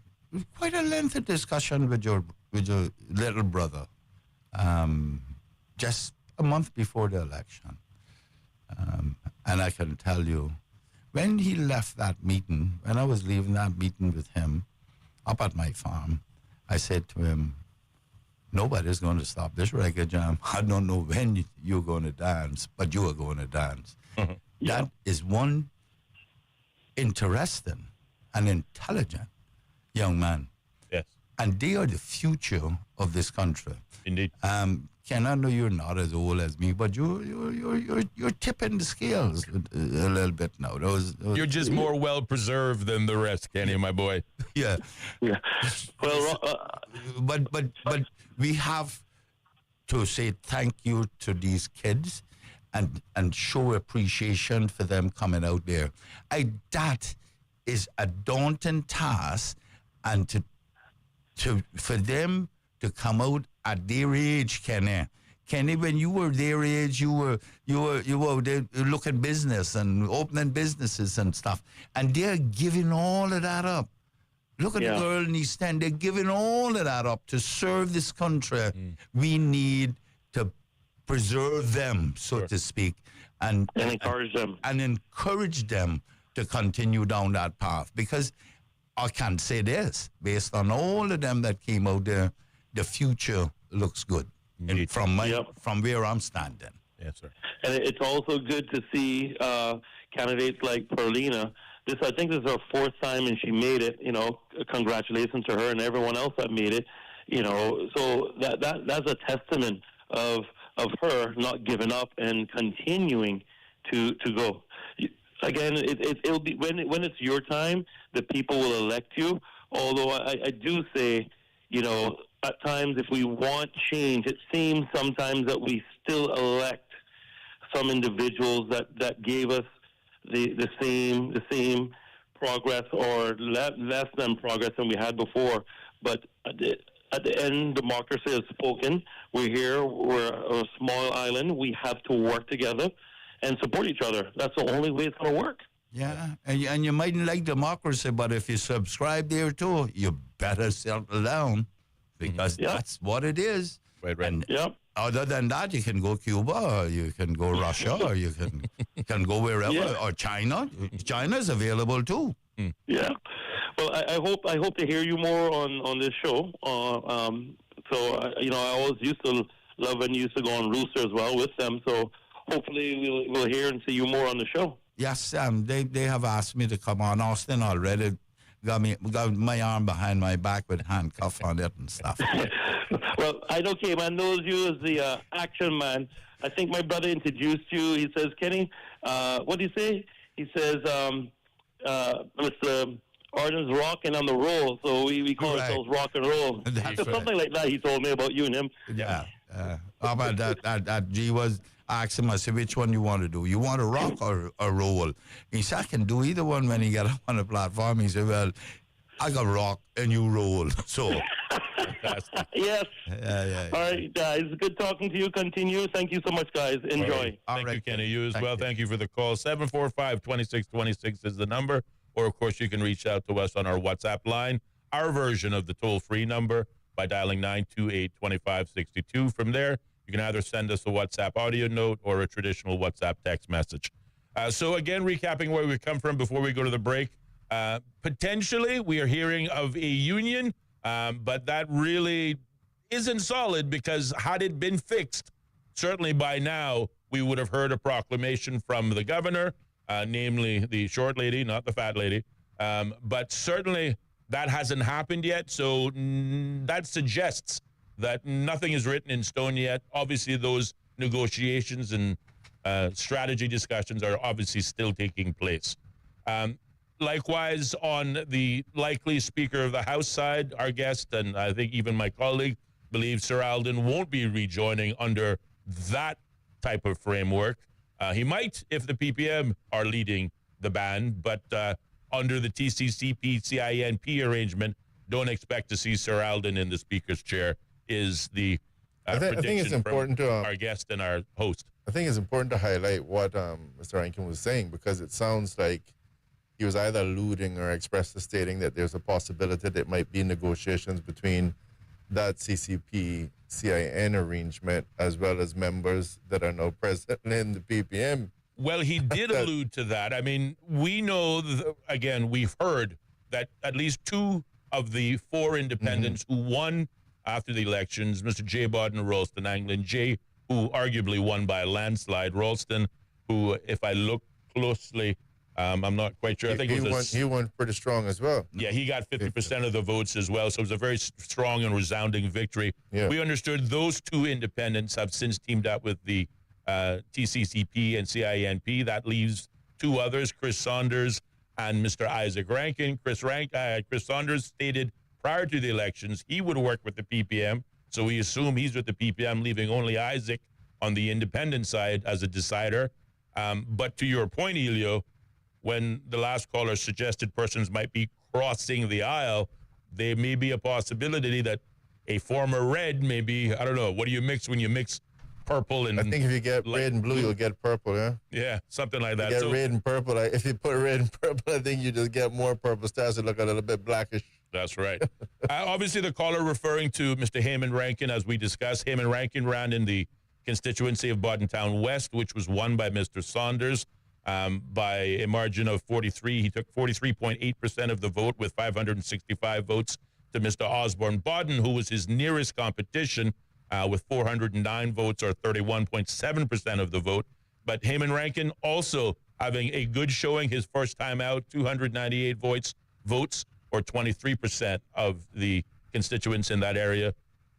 Speaker 4: quite a lengthy discussion with your little brother just a month before the election. And I can tell you, when he left that meeting, when I was leaving that meeting with him up at my farm, I said to him, nobody's going to stop this reggae jam. I don't know when you're going to dance, but you are going to dance. Mm-hmm. That is one interesting and intelligent young man.
Speaker 2: Yes.
Speaker 4: And they are the future of this country.
Speaker 2: Indeed.
Speaker 4: Ken, I know you're not as old as me, but you're tipping the scales a little bit now.
Speaker 2: You're just more well preserved than the rest, Kenny, my boy.
Speaker 4: Yeah.
Speaker 21: Yeah. Well,
Speaker 4: but we have to say thank you to these kids and show appreciation for them coming out there. That is a daunting task, and for them to come out at their age, Kenny, when you were their age, you were there looking business and opening businesses and stuff, and they're giving all of that up. Look at the girl in East End. They're giving all of that up to serve this country. We need to preserve them, so to speak, and
Speaker 21: encourage them.
Speaker 4: And encourage them to continue down that path. Because I can say this, based on all of them that came out there, the future looks good from where I'm standing.
Speaker 2: Yes, sir.
Speaker 21: And it's also good to see candidates like Perlina. I think this is her fourth time, and she made it. You know, congratulations to her and everyone else that made it. You know, so that's a testament of her not giving up and continuing to go. Again, it'll be when it's your time, the people will elect you. Although I do say, you know, at times if we want change, it seems sometimes that we still elect some individuals that gave us the same progress or less than progress than we had before. But at the end, democracy has spoken. We're here. We're a small island. We have to work together and support each other. That's the only way it's going to work.
Speaker 4: Yeah, and you mightn't like democracy, but if you subscribe there too, you better settle down, because that's what it is.
Speaker 2: Right.
Speaker 4: And other than that, you can go Cuba, or you can go Russia, or you can go wherever, or China. China's available too.
Speaker 21: Yeah. Well, I hope to hear you more on this show. You know, I always used to love when you used to go on Rooster as well with them. So hopefully we'll hear and see you more on the show.
Speaker 4: Yes, they have asked me to come on. Austin already got my arm behind my back with handcuff on it and stuff.
Speaker 21: Well, I know K-Man knows you as the action man. I think my brother introduced you. He says, Kenny, what do you say? He says, Mr. Arden's rocking on the roll, so we call ourselves rock and roll. Something like that he told me about you and him.
Speaker 4: Yeah. How about that G was asking him, I said, which one you want to do? You want to rock or roll? He said, I can do either one when he got up on the platform. He said, well, I got rock and you roll. So
Speaker 21: fantastic. Yes.
Speaker 4: Yeah.
Speaker 21: All right, guys. Good talking to you. Continue. Thank you so much, guys. Enjoy.
Speaker 2: Thank you, Kenny. You as well. Thank you for the call. 745-2626 is the number. Or, of course, you can reach out to us on our WhatsApp line, our version of the toll-free number, by dialing 928-2562. From there, you can either send us a WhatsApp audio note or a traditional WhatsApp text message. So, again, recapping where we come from before we go to the break. Potentially, we are hearing of a union, but that really isn't solid, because had it been fixed, certainly by now, we would have heard a proclamation from the governor, namely the short lady, not the fat lady. But certainly that hasn't happened yet, so that suggests that nothing is written in stone yet. Obviously, those negotiations and strategy discussions are obviously still taking place. Likewise, on the likely Speaker of the House side, our guest, and I think even my colleague, believes Sir Alden won't be rejoining under that type of framework. He might if the PPM are leading the band, but under the TCCP-CINP arrangement, don't expect to see Sir Alden in the Speaker's chair, is the prediction I think it's important from our guest and our host.
Speaker 3: I think it's important to highlight what Mr. Rankin was saying, because it sounds like he was either alluding or expressly stating that there's a possibility that might be negotiations between that CCP-CIN arrangement as well as members that are now present in the PPM.
Speaker 2: Well, he did allude to that. I mean, we know, again, we've heard that at least two of the four independents who won after the elections, Mr. J. Bodden Ralston Anglin, J., who arguably won by a landslide, Ralston, who, if I look closely, I'm not quite sure. I think
Speaker 3: he won pretty strong as well.
Speaker 2: Yeah, he got 50% of the votes as well, so it was a very strong and resounding victory. Yeah. We understood those two independents have since teamed up with the TCCP and CINP. That leaves two others, Chris Saunders and Mr. Isaac Rankin. Chris Saunders stated prior to the elections he would work with the PPM, so we assume he's with the PPM, leaving only Isaac on the independent side as a decider. But to your point, Ellio, when the last caller suggested persons might be crossing the aisle, there may be a possibility that a former red may be, I don't know, what do you mix when you mix purple and...
Speaker 3: I think if you get red and blue, you'll get purple, yeah?
Speaker 2: Yeah, something like that.
Speaker 3: You get red and purple. If you put red and purple, I think you just get more purple. Starts to look a little bit blackish.
Speaker 2: That's right. Obviously, the caller referring to Mr. Heyman Rankin, as we discussed. Heyman Rankin ran in the constituency of Boddentown West, which was won by Mr. Saunders by a margin of 43. He took 43.8% of the vote with 565 votes to Mr. Osborne Bodden, who was his nearest competition with 409 votes or 31.7% of the vote. But Heyman Rankin also having a good showing his first time out, 298 votes or 23% of the constituents in that area.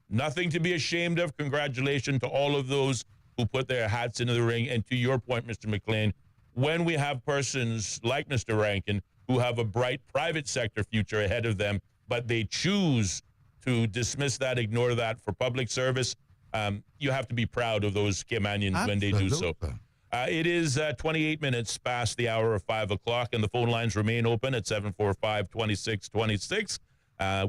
Speaker 2: Nothing to be ashamed of. Congratulations to all of those who put their hats into the ring. And to your point, Mr. McLean, when we have persons like Mr. Rankin who have a bright private sector future ahead of them, but they choose to dismiss that, ignore that for public service, you have to be proud of those Caymanians when they do so. It is 28 minutes past the hour of 5 o'clock, and the phone lines remain open at 745-2626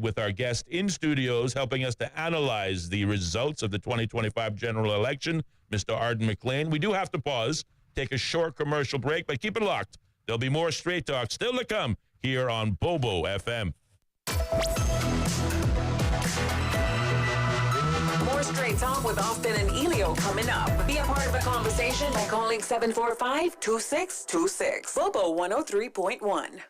Speaker 2: with our guest in studios helping us to analyze the results of the 2025 general election, Mr. Arden McLean. We do have to pause, take a short commercial break, but keep it locked. There'll be more Straight Talk still to come here on Bobo FM.
Speaker 1: More Straight Talk with Austin and Ellio coming up. Be a part of the conversation by calling 745-2626. Bobo 103.1.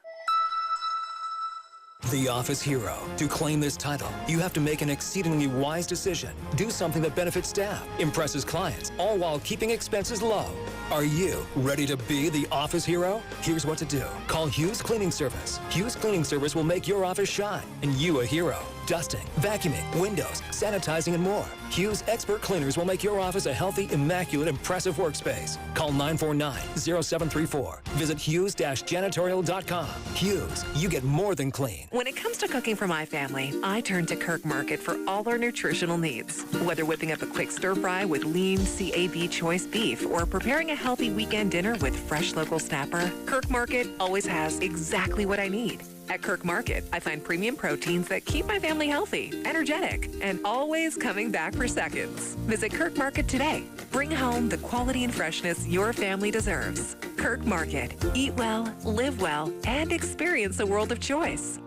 Speaker 7: The Office Hero. To claim this title, you have to make an exceedingly wise decision. Do something that benefits staff, impresses clients, all while keeping expenses low. Are you ready to be the Office Hero? Here's what to do. Call Hughes Cleaning Service. Hughes Cleaning Service will make your office shine and you a hero. Dusting, vacuuming, windows, sanitizing, and more. Hughes expert cleaners will make your office a healthy, immaculate, impressive workspace. Call 949-0734. Visit hughes-janitorial.com. Hughes, you get more than clean.
Speaker 22: When it comes to cooking for my family, I turn to Kirk Market for all our nutritional needs. Whether whipping up a quick stir fry with lean CAB choice beef or preparing a healthy weekend dinner with fresh local snapper, Kirk Market always has exactly what I need. At Kirk Market, I find premium proteins that keep my family healthy, energetic, and always coming back for seconds. Visit Kirk Market today. Bring home the quality and freshness your family deserves. Kirk Market. Eat well, live well, and experience a world of choice.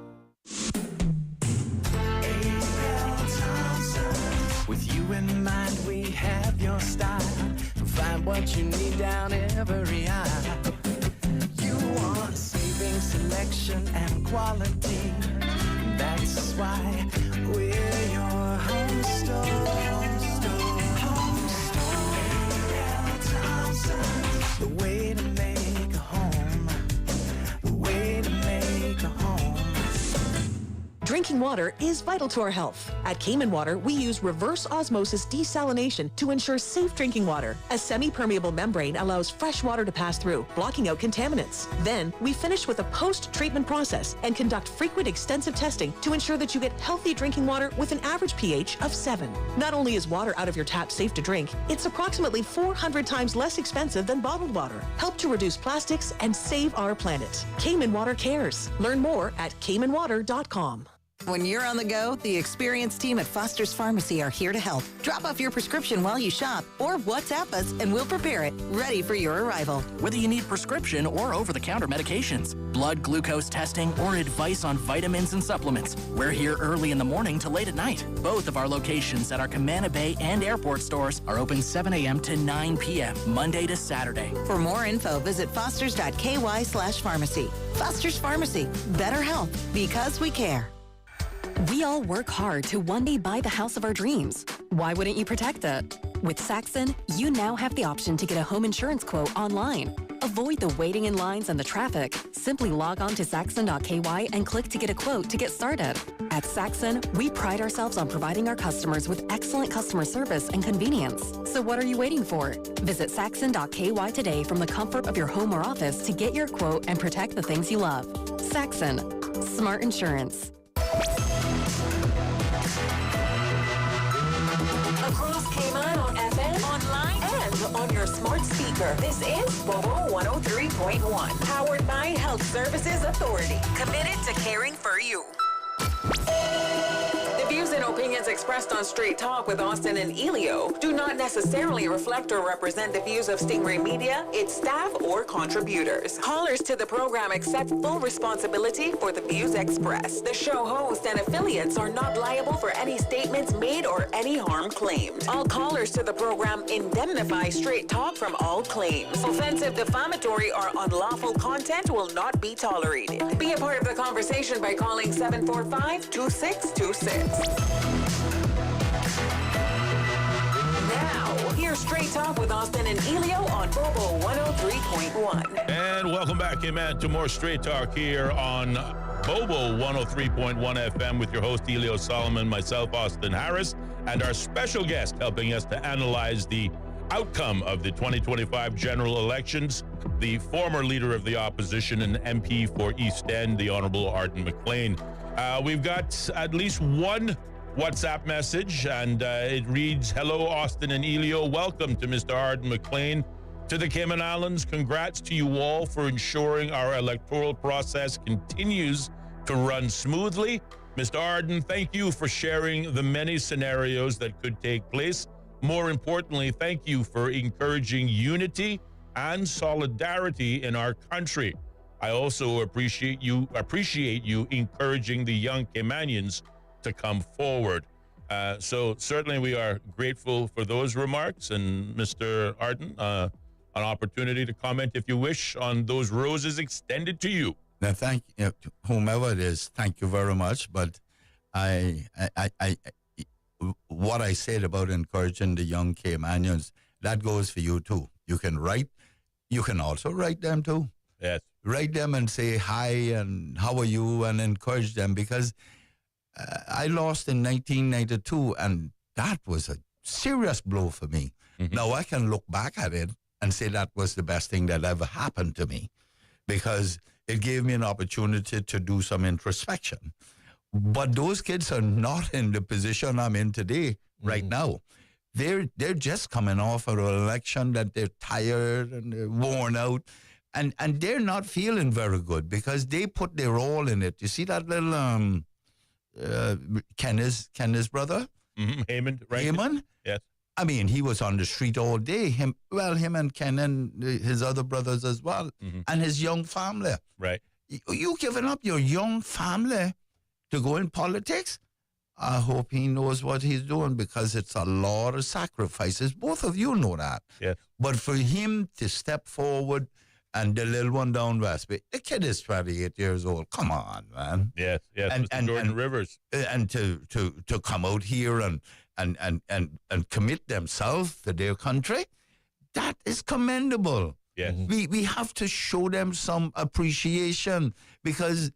Speaker 23: With you in mind, we have your style. Find what you need down every aisle. You want saving, selection, and quality. That's why we're your home store. Home store. The way to make a home. The way to make a home.
Speaker 24: Drinking water is vital to our health. At Cayman Water, we use reverse osmosis desalination to ensure safe drinking water. A semi-permeable membrane allows fresh water to pass through, blocking out contaminants. Then, we finish with a post-treatment process and conduct frequent extensive testing to ensure that you get healthy drinking water with an average pH of 7. Not only is water out of your tap safe to drink, it's approximately 400 times less expensive than bottled water. Help to reduce plastics and save our planet. Cayman Water cares. Learn more at caymanwater.com.
Speaker 25: When you're on the go, the experienced team at Foster's Pharmacy are here to help. Drop off your prescription while you shop or WhatsApp us and we'll prepare it, ready for your arrival.
Speaker 26: Whether you need prescription or over-the-counter medications, blood glucose testing, or advice on vitamins and supplements, we're here early in the morning to late at night. Both of our locations at our Camana Bay and airport stores are open 7 a.m. to 9 p.m., Monday to Saturday.
Speaker 25: For more info, visit fosters.ky/pharmacy. Foster's Pharmacy. Better health because we care.
Speaker 6: We all work hard to one day buy the house of our dreams. Why wouldn't you protect it? With Saxon, you now have the option to get a home insurance quote online. Avoid the waiting in lines and the traffic. Simply log on to saxon.ky and click to get a quote to get started. At Saxon, we pride ourselves on providing our customers with excellent customer service and convenience. So what are you waiting for? Visit saxon.ky today from the comfort of your home or office to get your quote and protect the things you love. Saxon. Smart Insurance.
Speaker 1: Across Cayman on FM, online, and on your smart speaker. This is Bobo 103.1, powered by Health Services Authority, committed to caring for you. The views and opinions expressed on Straight Talk with Austin and Ellio do not necessarily reflect or represent the views of Stingray Media, its staff, or contributors. Callers to the program accept full responsibility for the views expressed. The show host and affiliates are not liable for any statements made or any harm claimed. All callers to the program indemnify Straight Talk from all claims. Offensive, defamatory, or unlawful content will not be tolerated. Be a part of the conversation by calling 745-2626. Now, here's Straight Talk with Austin and Ellio on Bobo 103.1.
Speaker 2: And welcome back, man, to more Straight Talk here on Bobo 103.1 FM with your host, Ellio Solomon, myself, Austin Harris, and our special guest helping us to analyze the outcome of the 2025 general elections, the former leader of the opposition and MP for East End, the Honorable Arden McLean. We've got at least one WhatsApp message, and it reads, "Hello, Austin and Ellio. Welcome to Mr. Arden McLean to the Cayman Islands. Congrats to you all for ensuring our electoral process continues to run smoothly. Mr. Arden, thank you for sharing the many scenarios that could take place. More importantly, thank you for encouraging unity and solidarity in our country. I also appreciate you encouraging the young Caymanians to come forward." So certainly we are grateful for those remarks. And Mr. Arden, an opportunity to comment, if you wish, on those roses extended to you.
Speaker 4: Now, thank you, whomever it is. Thank you very much. But what I said about encouraging the young Caymanians, that goes for you too. You can write. You can also write them too.
Speaker 2: Yes.
Speaker 4: Write them and say hi and how are you and encourage them, because I lost in 1992 and that was a serious blow for me. Mm-hmm. Now I can look back at it and say that was the best thing that ever happened to me, because it gave me an opportunity to do some introspection. But those kids are not in the position I'm in today, right now. They're just coming off of an election that they're tired and they're worn out. And they're not feeling very good because they put their all in it. You see that little Ken's brother?
Speaker 2: Mm-hmm. Heyman, right?
Speaker 4: Heyman?
Speaker 2: Yes.
Speaker 4: I mean, he was on the street all day. Him and Ken and his other brothers as well, and his young family.
Speaker 2: Right.
Speaker 4: You giving up your young family to go in politics? I hope he knows what he's doing, because it's a lot of sacrifices. Both of you know that.
Speaker 2: Yes.
Speaker 4: But for him to step forward, and the little one down west, the kid is 28 years old. Come on, man.
Speaker 2: Yes, and Jordan Rivers.
Speaker 4: And to come out here and commit themselves to their country, that is commendable.
Speaker 2: Yes.
Speaker 4: We have to show them some appreciation, because,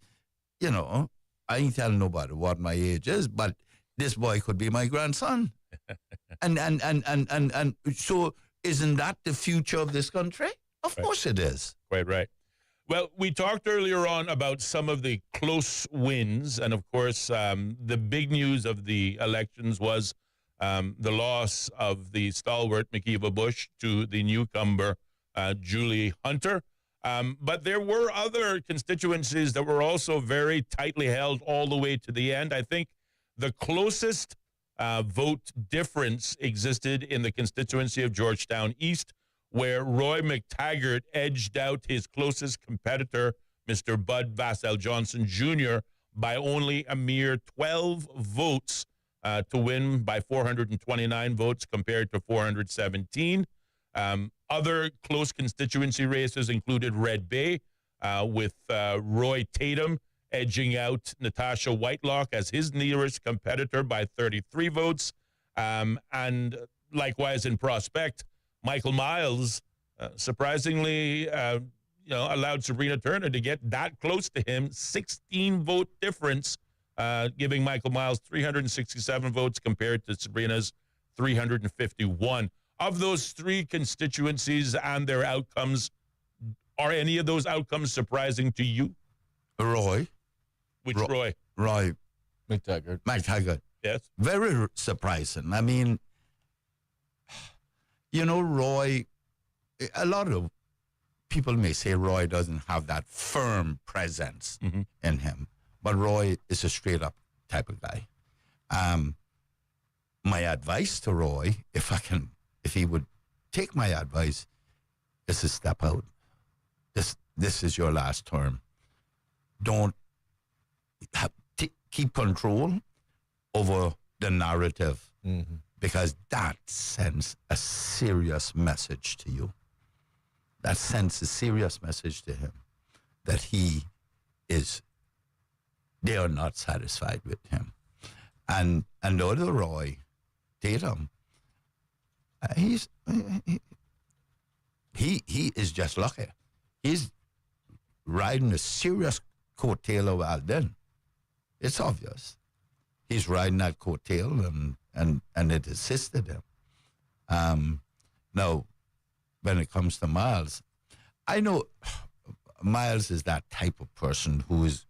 Speaker 4: you know, I ain't telling nobody what my age is, but this boy could be my grandson. and so isn't that the future of this country? Of course it is.
Speaker 2: Quite right. Well, we talked earlier on about some of the close wins. And, of course, the big news of the elections was the loss of the stalwart McKeeva Bush to the newcomer Julie Hunter. But there were other constituencies that were also very tightly held all the way to the end. I think the closest vote difference existed in the constituency of Georgetown East, where Roy McTaggart edged out his closest competitor, Mr. Bud Vassell Johnson Jr., by only a mere 12 votes to win by 429 votes compared to 417. Other close constituency races included Red Bay, with Roy Tatum edging out Natasha Whitelock as his nearest competitor by 33 votes. And likewise in Prospect, Michael Miles, surprisingly, allowed Sabrina Turner to get that close to him, 16-vote difference, giving Michael Miles 367 votes compared to Sabrina's 351. Of those three constituencies and their outcomes, are any of those outcomes surprising to you?
Speaker 4: Roy.
Speaker 2: Which Roy?
Speaker 4: Roy
Speaker 3: McTaggart.
Speaker 4: McTaggart.
Speaker 2: Yes.
Speaker 4: Very surprising. I mean, you know, Roy a lot of people may say Roy doesn't have that firm presence in him, but Roy is a straight-up type of guy. My advice to Roy, if he would take my advice, is to step out. This is your last term. Don't keep control over the narrative, because that sends a serious message to you. That sends a serious message to him that they are not satisfied with him. And the other Roy, Tatum, he is just lucky. He's riding a serious coattail of Alden. It's obvious. He's riding that coattail, and it assisted him. Now, when it comes to Miles, I know Miles is that type of person who is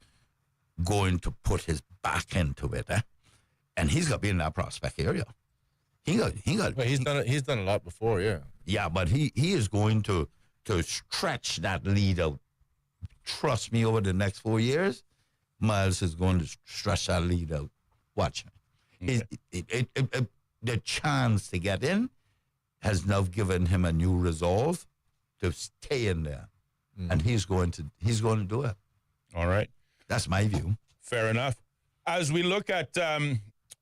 Speaker 4: going to put his back into it, and he's got to be in that prospect area. He's
Speaker 3: done a lot before, yeah.
Speaker 4: Yeah, but he is going to stretch that lead out. Trust me, over the next 4 years, Miles is going to stretch that lead out. Watch him. Okay. The chance to get in has now given him a new resolve to stay in there, and he's going to do it.
Speaker 2: All right,
Speaker 4: that's my view.
Speaker 2: Fair enough. As we look at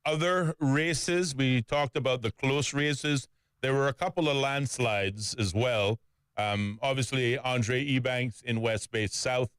Speaker 2: other races, we talked about the close races. There were a couple of landslides as well. Obviously, Andre Ebanks in West Bay South,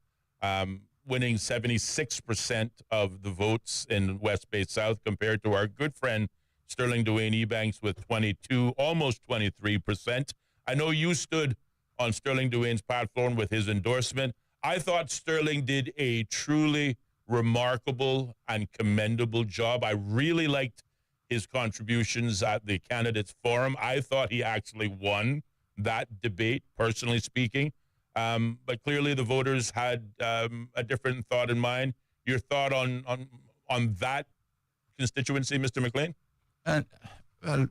Speaker 2: winning 76% of the votes in West Bay South, compared to our good friend Sterling Dwayne Ebanks with 22, almost 23%. I know you stood on Sterling Dwayne's platform with his endorsement. I thought Sterling did a truly remarkable and commendable job. I really liked his contributions at the Candidates Forum. I thought he actually won that debate, personally speaking. But clearly the voters had a different thought in mind. Your thought on that constituency, Mr. McLean?
Speaker 4: Well,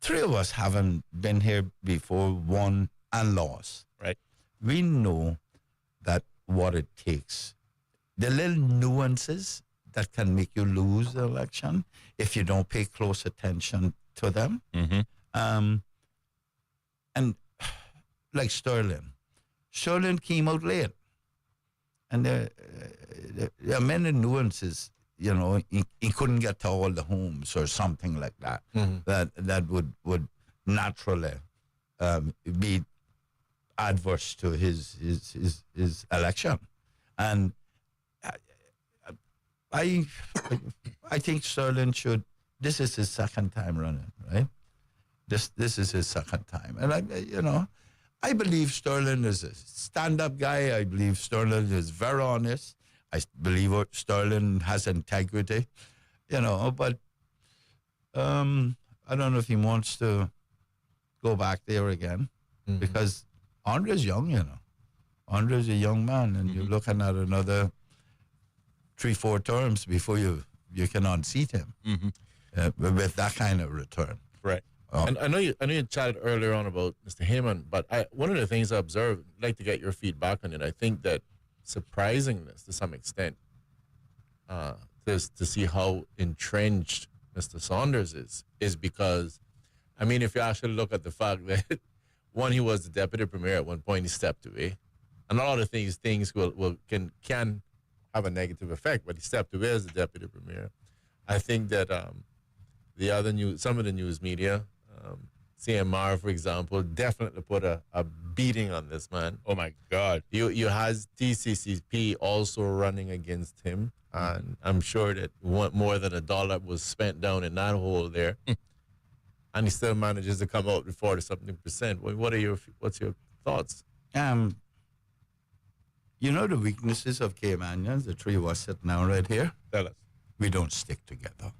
Speaker 4: three of us haven't been here before, won and lost.
Speaker 2: Right.
Speaker 4: We know that what it takes. The little nuances that can make you lose the election if you don't pay close attention to them. And like Sterling came out late. And there are many nuances, you know, he couldn't get to all the homes or something like that, that would naturally be adverse to his election. And I think Sterling should, this is his second time running, right? This is his second time. And I believe Sterling is a stand-up guy. I believe Sterling is very honest. I believe Sterling has integrity, but I don't know if he wants to go back there again, because Andre's young, Andre's a young man, and you're looking at another 3-4 terms before you can unseat him with that kind of return.
Speaker 2: Right.
Speaker 3: And I know you chatted earlier on about Mr. Heyman, but one of the things I observed, I'd like to get your feedback on it. I think that surprisingness to some extent, to see how entrenched Mr. Saunders is because, I mean, if you actually look at the fact that, one, he was the deputy premier at one point, he stepped away, and a lot of things can have a negative effect, but he stepped away as the deputy premier. I think that some of the news media, CMR, for example, definitely put a beating on this man.
Speaker 2: Oh, my God.
Speaker 3: You has TCCP also running against him, and I'm sure that more than $1 was spent down in that hole there, and he still manages to come out with 40-something%. What's your thoughts?
Speaker 4: The weaknesses of Caymanians, the three of us sitting down right here?
Speaker 2: Tell us.
Speaker 4: We don't stick together.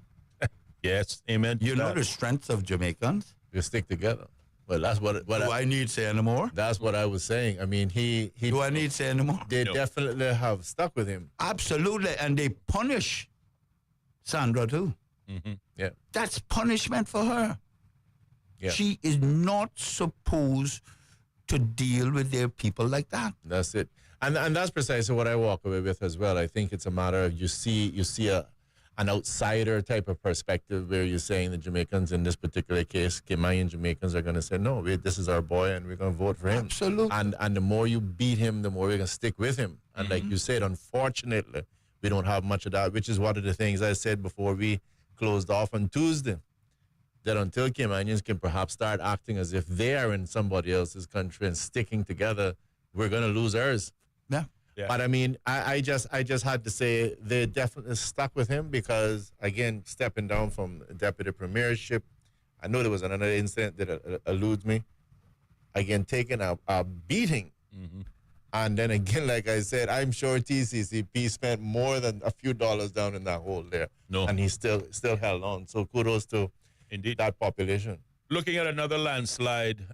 Speaker 2: Yes, amen.
Speaker 4: You know the strength of Jamaicans?
Speaker 3: You stick together. Well, that's what
Speaker 4: do I need to say anymore?
Speaker 3: That's what I was saying. I mean, he
Speaker 4: do I need to say anymore?
Speaker 3: They definitely have stuck with him.
Speaker 4: Absolutely, and they punish Sandra too.
Speaker 3: Yeah,
Speaker 4: that's punishment for her.
Speaker 3: Yeah.
Speaker 4: She is not supposed to deal with their people like that.
Speaker 3: That's it. And that's precisely what I walk away with as well. I think it's a matter of you see an outsider type of perspective where you're saying the Jamaicans in this particular case, Cayman Jamaicans are going to say, no, this is our boy and we're going to vote for him.
Speaker 4: Absolutely.
Speaker 3: And the more you beat him, the more we're going to stick with him. And like you said, unfortunately, we don't have much of that, which is one of the things I said before we closed off on Tuesday, that until Caymanians can perhaps start acting as if they are in somebody else's country and sticking together, we're going to lose ours.
Speaker 4: Yeah.
Speaker 3: But I mean, I just had to say they definitely stuck with him because, again, stepping down from deputy premiership, I know there was another incident that eludes me. Again, taking a beating. And then again, like I said, I'm sure TCCP spent more than a few dollars down in that hole there.
Speaker 2: No.
Speaker 3: And he still held on. So kudos to
Speaker 2: Indeed.
Speaker 3: that population.
Speaker 2: Looking at another landslide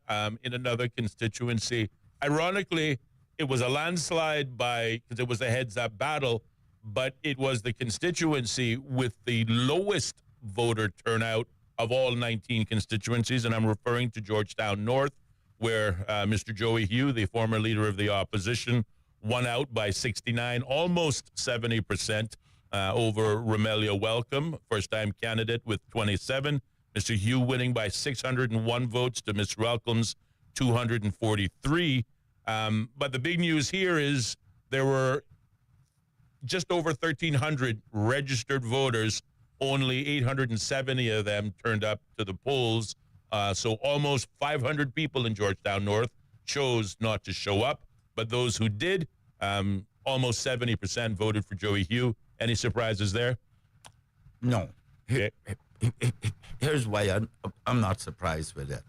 Speaker 2: in another constituency, ironically, it was a landslide because it was a heads-up battle, but it was the constituency with the lowest voter turnout of all 19 constituencies, and I'm referring to Georgetown North, where Mr. Joey Hugh, the former leader of the opposition, won out by 69, almost 70% over Romelio Welcome, first-time candidate with 27. Mr. Hugh winning by 601 votes to Ms. Welcome's 243. But the big news here is there were just over 1,300 registered voters. Only 870 of them turned up to the polls. So almost 500 people in Georgetown North chose not to show up. But those who did, almost 70% voted for Joey Hugh. Any surprises there?
Speaker 4: No.
Speaker 2: Okay.
Speaker 4: Here's why I'm not surprised with it.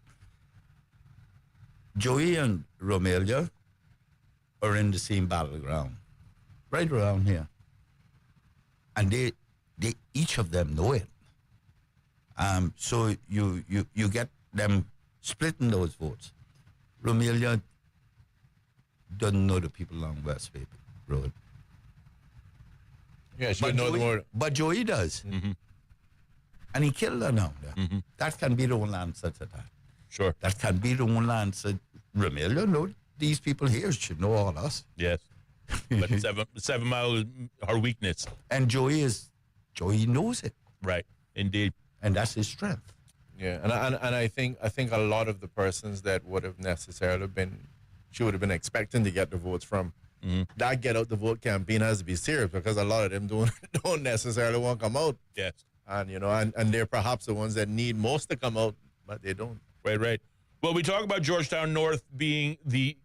Speaker 4: Joey and Romelio are in the same battleground, right around here. And they each of them know it. So you get them splitting those votes. Romelio doesn't know the people along West Bay Road.
Speaker 3: Yeah, she would know the word.
Speaker 4: But Joey does. And he killed her now. That can be the only answer to that.
Speaker 2: Sure.
Speaker 4: That can be the only answer. Romelio, no, these people here should know all us.
Speaker 2: Yes. But 7 Mile, her weakness.
Speaker 4: And Joey knows it.
Speaker 2: Right. Indeed.
Speaker 4: And that's his strength.
Speaker 3: Yeah, and I think a lot of the persons that would have necessarily she would have been expecting to get the votes from, that get out the vote campaign has to be serious because a lot of them don't necessarily want to come out.
Speaker 2: Yes.
Speaker 3: And and they're perhaps the ones that need most to come out, but they don't.
Speaker 2: Right. Well, we talk about Georgetown North being the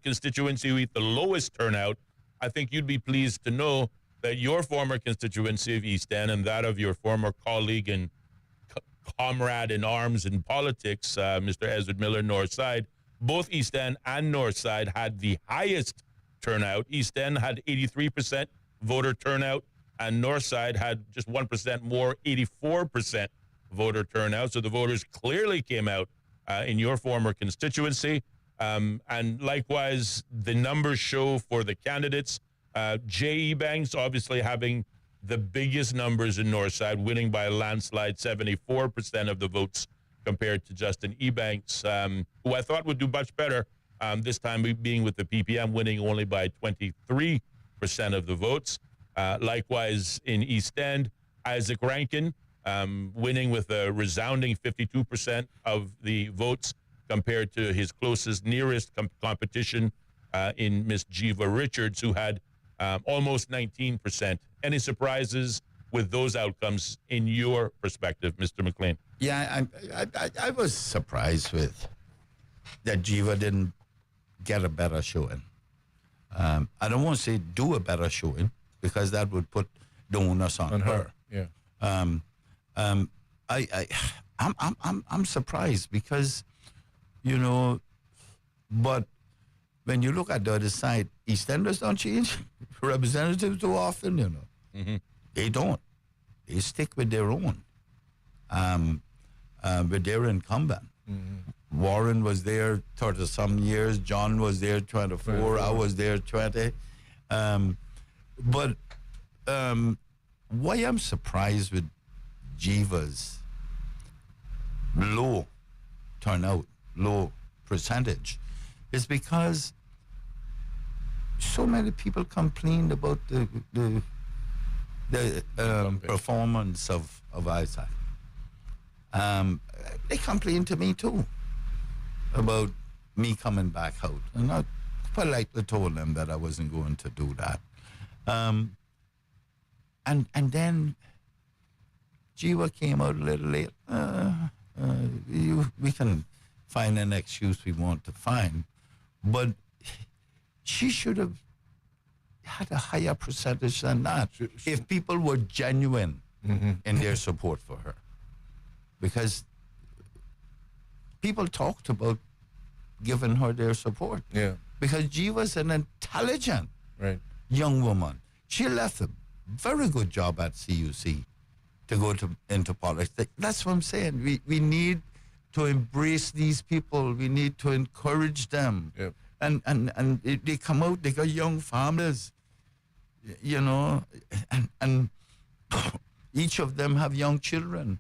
Speaker 2: constituency with the lowest turnout. I think you'd be pleased to know that your former constituency of East End and that of your former colleague and comrade in arms in politics, Mr. Ezra Miller, Northside, both East End and Northside had the highest turnout. East End had 83% voter turnout, and Northside had just 1% more, 84% voter turnout. So the voters clearly came out in your former constituency. And likewise, the numbers show for the candidates. J.E. Banks obviously having the biggest numbers in Northside, winning by a landslide, 74% of the votes compared to Justin Ebanks, who I thought would do much better this time being with the PPM, winning only by 23% of the votes. Likewise, in East End, Isaac Rankin winning with a resounding 52% of the votes compared to his closest, nearest competition in Miss Jiva Richards, who had almost 19%. Any surprises with those outcomes in your perspective, Mr. McLean?
Speaker 4: Yeah, I was surprised with that Jiva didn't get a better showing. I don't want to say do a better showing because that would put the onus on her.
Speaker 3: Yeah.
Speaker 4: I'm surprised because, but when you look at the other side, EastEnders don't change representatives too often, They don't. They stick with their own, with their incumbent. Warren was there 30-some years. John was there 24. I was there 20. But why I'm surprised with Jiva's low turnout, low percentage, is because so many people complained about the performance of Isaac. They complained to me too about me coming back out, and I politely told them that I wasn't going to do that. And then Jiwa came out a little late. We can find an excuse we want to find, but she should have had a higher percentage than that if people were genuine in their support for her. Because people talked about giving her their support.
Speaker 3: Yeah.
Speaker 4: Because G was an intelligent young woman. She left a very good job at CUC to go into politics. That's what I'm saying. We need to embrace these people. We need to encourage them.
Speaker 3: Yep.
Speaker 4: And they come out, they got young farmers, you know, and each of them have young children.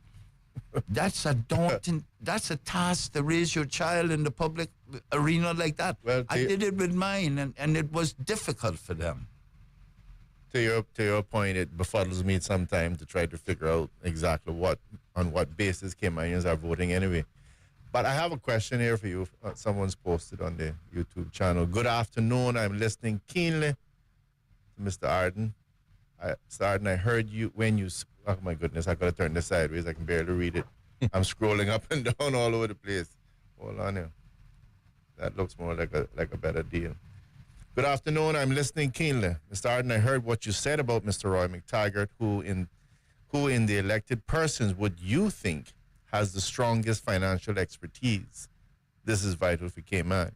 Speaker 4: That's a daunting, that's a task to raise your child in the public arena like that. Well, I did it with mine, and it was difficult for them.
Speaker 3: To your point, it befuddles me sometimes to try to figure out exactly on what basis Caymanians are voting anyway. But I have a question here for you. Someone's posted on the YouTube channel. Good afternoon. I'm listening keenly to Mr. Arden. Mr. Arden, I heard you when you... Oh, my goodness, I got to turn this sideways. I can barely read it. I'm scrolling up and down all over the place. Hold on here. That looks more like a better deal. Good afternoon. I'm listening keenly. Mr. Arden, I heard what you said about Mr. Roy McTaggart, who in the elected persons would you think has the strongest financial expertise? This is vital for Cayman.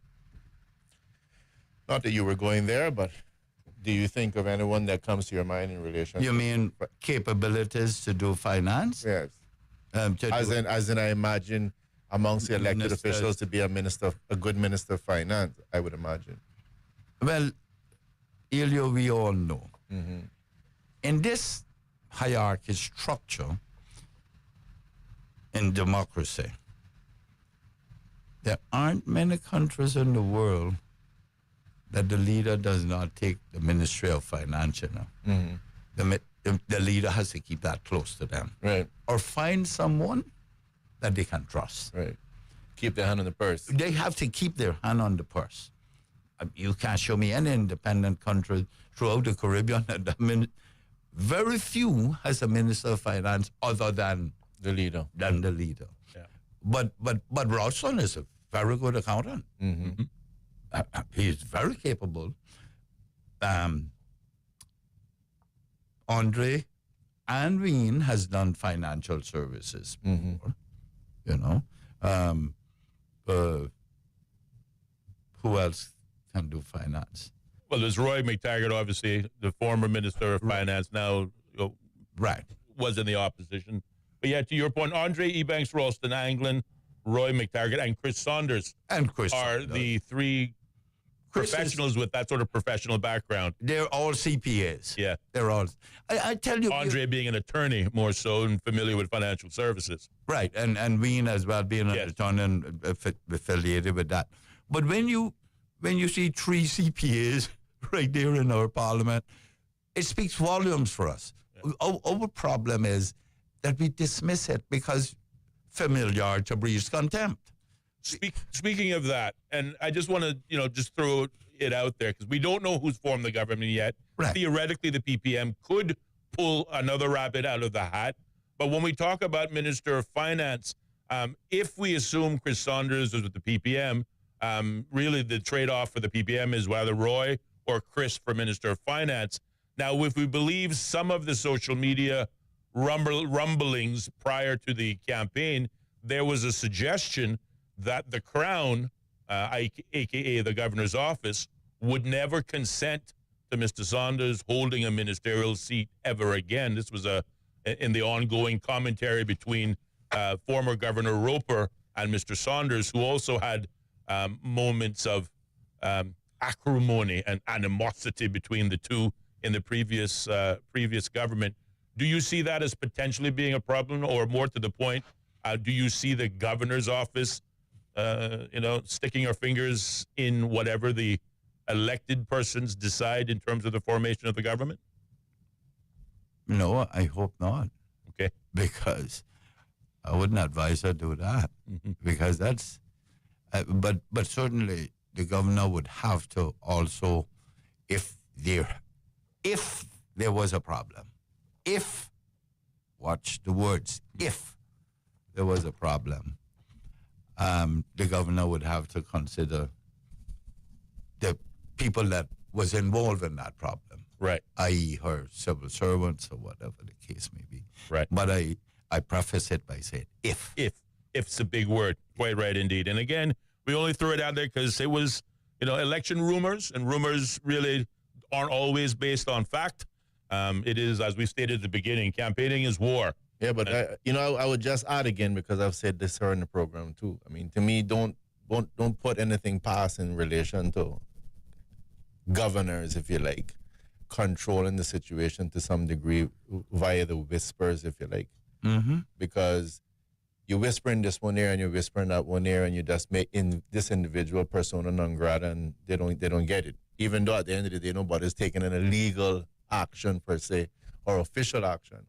Speaker 3: Not that you were going there, but do you think of anyone that comes to your mind in relation?
Speaker 4: You mean capabilities to do finance?
Speaker 3: Yes. As in, I imagine amongst the elected officials to be a good minister of finance, I would imagine.
Speaker 4: Well, Ellio, we all know. In this hierarchy structure in democracy, there aren't many countries in the world that the leader does not take the Ministry of Finance, you know. The leader has to keep that close to them.
Speaker 3: Right.
Speaker 4: Or find someone that they can trust.
Speaker 3: Right. Keep their hand on the purse.
Speaker 4: They have to keep their hand on the purse. You can't show me any independent country throughout the Caribbean that very few has a Minister of Finance other than
Speaker 3: the leader.
Speaker 4: Yeah. But Rodson is a very good accountant. He's very capable. Andre and Wien has done financial services before, you know. Who else can do finance?
Speaker 2: Well, there's Roy McTaggart, obviously, the former Minister of Finance, now was in the opposition. But yeah, to your point, Andre Ebanks, Ralston Anglin, Roy McTaggart, and Chris Saunders are the three professionals with that sort of professional background.
Speaker 4: They're all CPAs.
Speaker 2: Yeah.
Speaker 4: They're all... I tell you...
Speaker 2: Andre being an attorney more so and familiar with financial services.
Speaker 4: Right, and Wien as well being an attorney and affiliated with that. But when you see three CPAs right there in our parliament, it speaks volumes for us. Yeah. Our problem is that we dismiss it because familiarity breeds contempt.
Speaker 2: Speaking of that, and I just want to, just throw it out there because we don't know who's formed the government yet.
Speaker 4: Right.
Speaker 2: Theoretically, the PPM could pull another rabbit out of the hat. But when we talk about Minister of Finance, if we assume Chris Saunders is with the PPM, really the trade-off for the PPM is whether Roy or Chris for Minister of Finance. Now, if we believe some of the social media rumblings prior to the campaign, there was a suggestion that the Crown, a.k.a. the governor's office, would never consent to Mr. Saunders holding a ministerial seat ever again. This was in the ongoing commentary between former Governor Roper and Mr. Saunders, who also had moments of acrimony and animosity between the two in the previous government. Do you see that as potentially being a problem, or more to the point, do you see the governor's office sticking our fingers in whatever the elected persons decide in terms of the formation of the government?
Speaker 4: No, I hope not.
Speaker 2: Okay.
Speaker 4: Because I wouldn't advise her to do that. Because that's, but certainly the governor would have to also, if there was a problem, watch the words, if there was a problem, the governor would have to consider the people that was involved in that problem.
Speaker 2: Right.
Speaker 4: I.e. her civil servants or whatever the case may be.
Speaker 2: Right.
Speaker 4: But I preface it by saying if.
Speaker 2: If's a big word. Quite right indeed. And again, we only threw it out there because it was, election rumors, and rumors really aren't always based on fact. It is, as we stated at the beginning, campaigning is war.
Speaker 3: Yeah, but I would just add again, because I've said this here in the program too. I mean, to me, don't put anything past in relation to governors, if you like, controlling the situation to some degree via the whispers, if you like.
Speaker 4: Mm-hmm.
Speaker 3: Because you're whispering this one ear and you're whispering that one ear, and you just make in this individual persona non grata, and they don't get it. Even though at the end of the day, nobody's taking an illegal action per se or official action.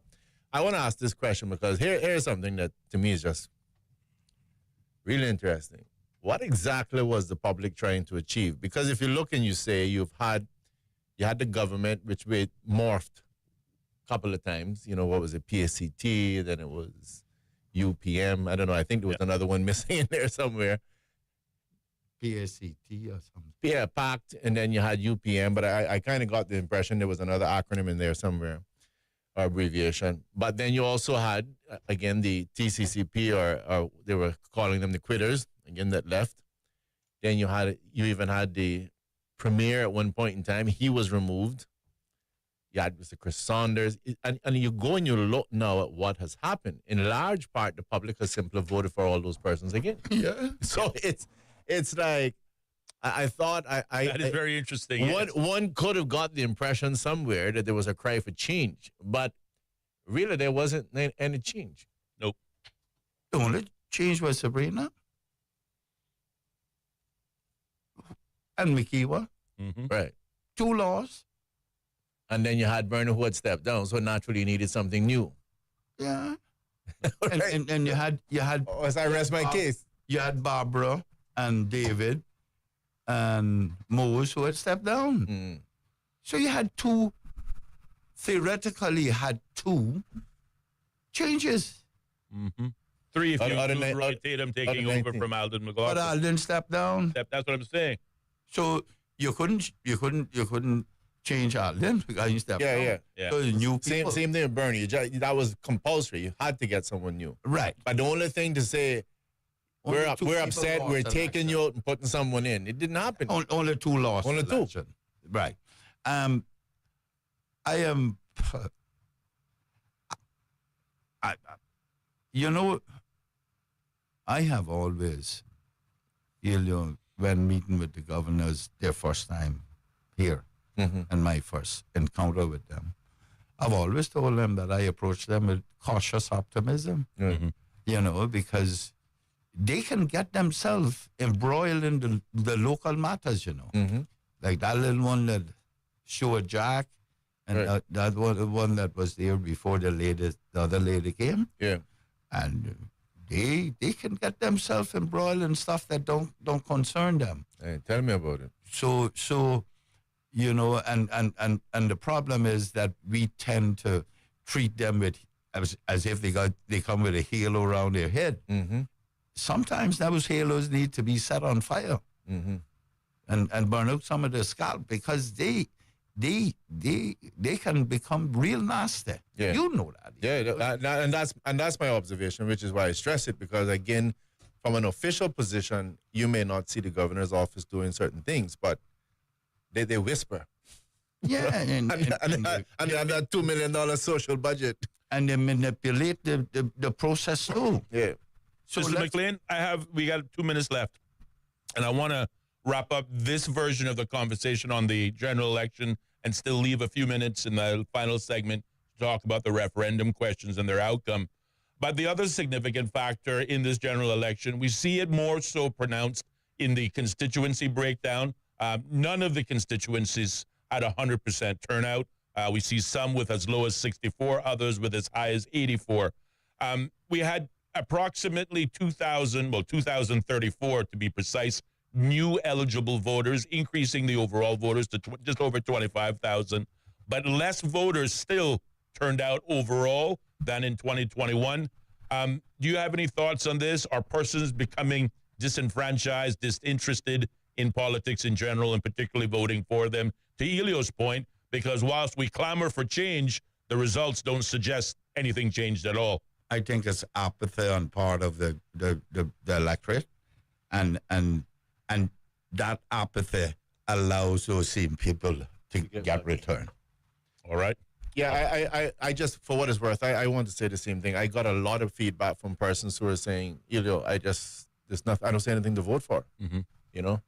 Speaker 3: I want to ask this question because here's something that to me is just really interesting. What exactly was the public trying to achieve? Because if you look and you say you had the government, which we morphed a couple of times. What was it? PSCT, then it was UPM. I don't know. I think there was another one missing in there somewhere.
Speaker 4: PSCT or something.
Speaker 3: Yeah, PACT, and then you had UPM, but I kind of got the impression there was another acronym in there somewhere, or abbreviation. But then you also had, again, the TCCP, or they were calling them the quitters, again, that left. Then you even had the premier at one point in time. He was removed. You had Mr. Chris Saunders. And you go and you look now at what has happened. In large part, the public has simply voted for all those persons again.
Speaker 4: Yeah.
Speaker 3: So it's like, I thought
Speaker 2: that is very interesting.
Speaker 3: One could have got the impression somewhere that there was a cry for change, but really there wasn't any change.
Speaker 2: Nope.
Speaker 4: The only change was Sabrina and Mikiwa.
Speaker 2: Mm-hmm.
Speaker 3: Right.
Speaker 4: 2 laws.
Speaker 3: And then you had Bernie who had stepped down, so naturally you needed something new.
Speaker 4: Yeah. and you had
Speaker 3: as I rest my case.
Speaker 4: You had Barbara and David and Mose who had stepped down. So you had theoretically had 2 changes.
Speaker 2: Mm-hmm. 3 if you include Roy Tatum taking over from Alden McLaughlin.
Speaker 4: But Alden stepped down.
Speaker 2: That's what I'm saying.
Speaker 4: So you couldn't change Alden because he stepped down.
Speaker 3: Yeah.
Speaker 4: So new people.
Speaker 3: Same thing with Bernie. That was compulsory. You had to get someone new.
Speaker 4: Right.
Speaker 3: But the only thing to say, we're upset, we're taking you out and putting someone in. It didn't happen.
Speaker 4: Only 2 lost.
Speaker 3: Only 2.
Speaker 4: Right. I am. I have always, Ellio, when meeting with the governors their first time here, and my first encounter with them, I've always told them that I approach them with cautious optimism. Because they can get themselves embroiled in the local matters, Like that little one that Stuart Jack, and that one that was there before the other lady came.
Speaker 3: Yeah.
Speaker 4: And they can get themselves embroiled in stuff that don't concern them.
Speaker 3: Hey, tell me about it.
Speaker 4: So and the problem is that we tend to treat them as if they come with a halo around their head.
Speaker 3: Mm-hmm.
Speaker 4: Sometimes those halos need to be set on fire and burn out some of the scalp, because they can become real nasty.
Speaker 3: Yeah.
Speaker 4: You know that.
Speaker 3: Yeah, and that's my observation, which is why I stress it, because again, from an official position, you may not see the governor's office doing certain things, but they whisper.
Speaker 4: Yeah, and
Speaker 3: that $2 million social budget,
Speaker 4: and they manipulate the process too.
Speaker 3: Yeah.
Speaker 2: So, Mr. McLean, we got 2 minutes left, and I want to wrap up this version of the conversation on the general election and still leave a few minutes in the final segment to talk about the referendum questions and their outcome. But the other significant factor in this general election, we see it more so pronounced in the constituency breakdown. None of the constituencies had 100% turnout. We see some with as low as 64, others with as high as 84. We had approximately 2,034 to be precise, new eligible voters, increasing the overall voters to just over 25,000. But less voters still turned out overall than in 2021. Do you have any thoughts on this? Are persons becoming disenfranchised, disinterested in politics in general, and particularly voting for them? To Ellio's point, because whilst we clamor for change, the results don't suggest anything changed at all.
Speaker 4: I think it's apathy on part of the electorate, and that apathy allows those same people to get returned.
Speaker 2: All right.
Speaker 3: Yeah, I just, for what it's worth, I want to say the same thing. I got a lot of feedback from persons who are saying, Ellio, I don't see anything to vote for, you know?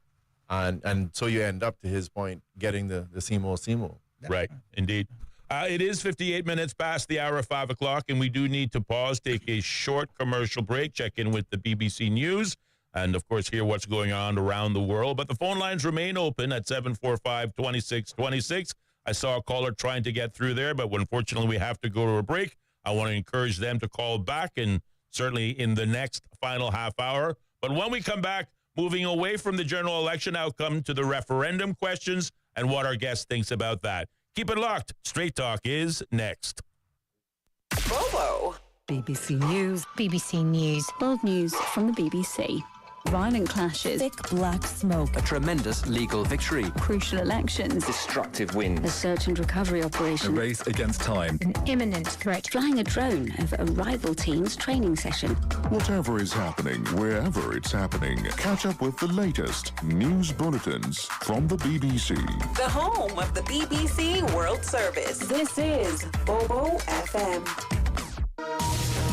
Speaker 3: And so you end up, to his point, getting the SEMO.
Speaker 2: Right, indeed. It is 58 minutes past the hour of 5 o'clock, and we do need to pause, take a short commercial break, check in with the BBC News, and, of course, hear what's going on around the world. But the phone lines remain open at 745-2626. I saw a caller trying to get through there, but unfortunately we have to go to a break. I want to encourage them to call back, and certainly in the next final half hour. But when we come back, moving away from the general election outcome to the referendum questions and what our guest thinks about that. Keep it locked. Straight Talk is next.
Speaker 1: Bobo.
Speaker 5: BBC News. BBC News. World news from the BBC. Violent clashes. Thick black smoke.
Speaker 8: A tremendous legal victory.
Speaker 5: Crucial elections.
Speaker 8: Destructive winds.
Speaker 5: A search and recovery operation.
Speaker 8: A race against time.
Speaker 5: An imminent threat. Flying a drone over a rival team's training session.
Speaker 9: Whatever is happening, wherever it's happening, catch up with the latest news bulletins from the BBC.
Speaker 1: The home of the BBC World Service. This is Bobo FM.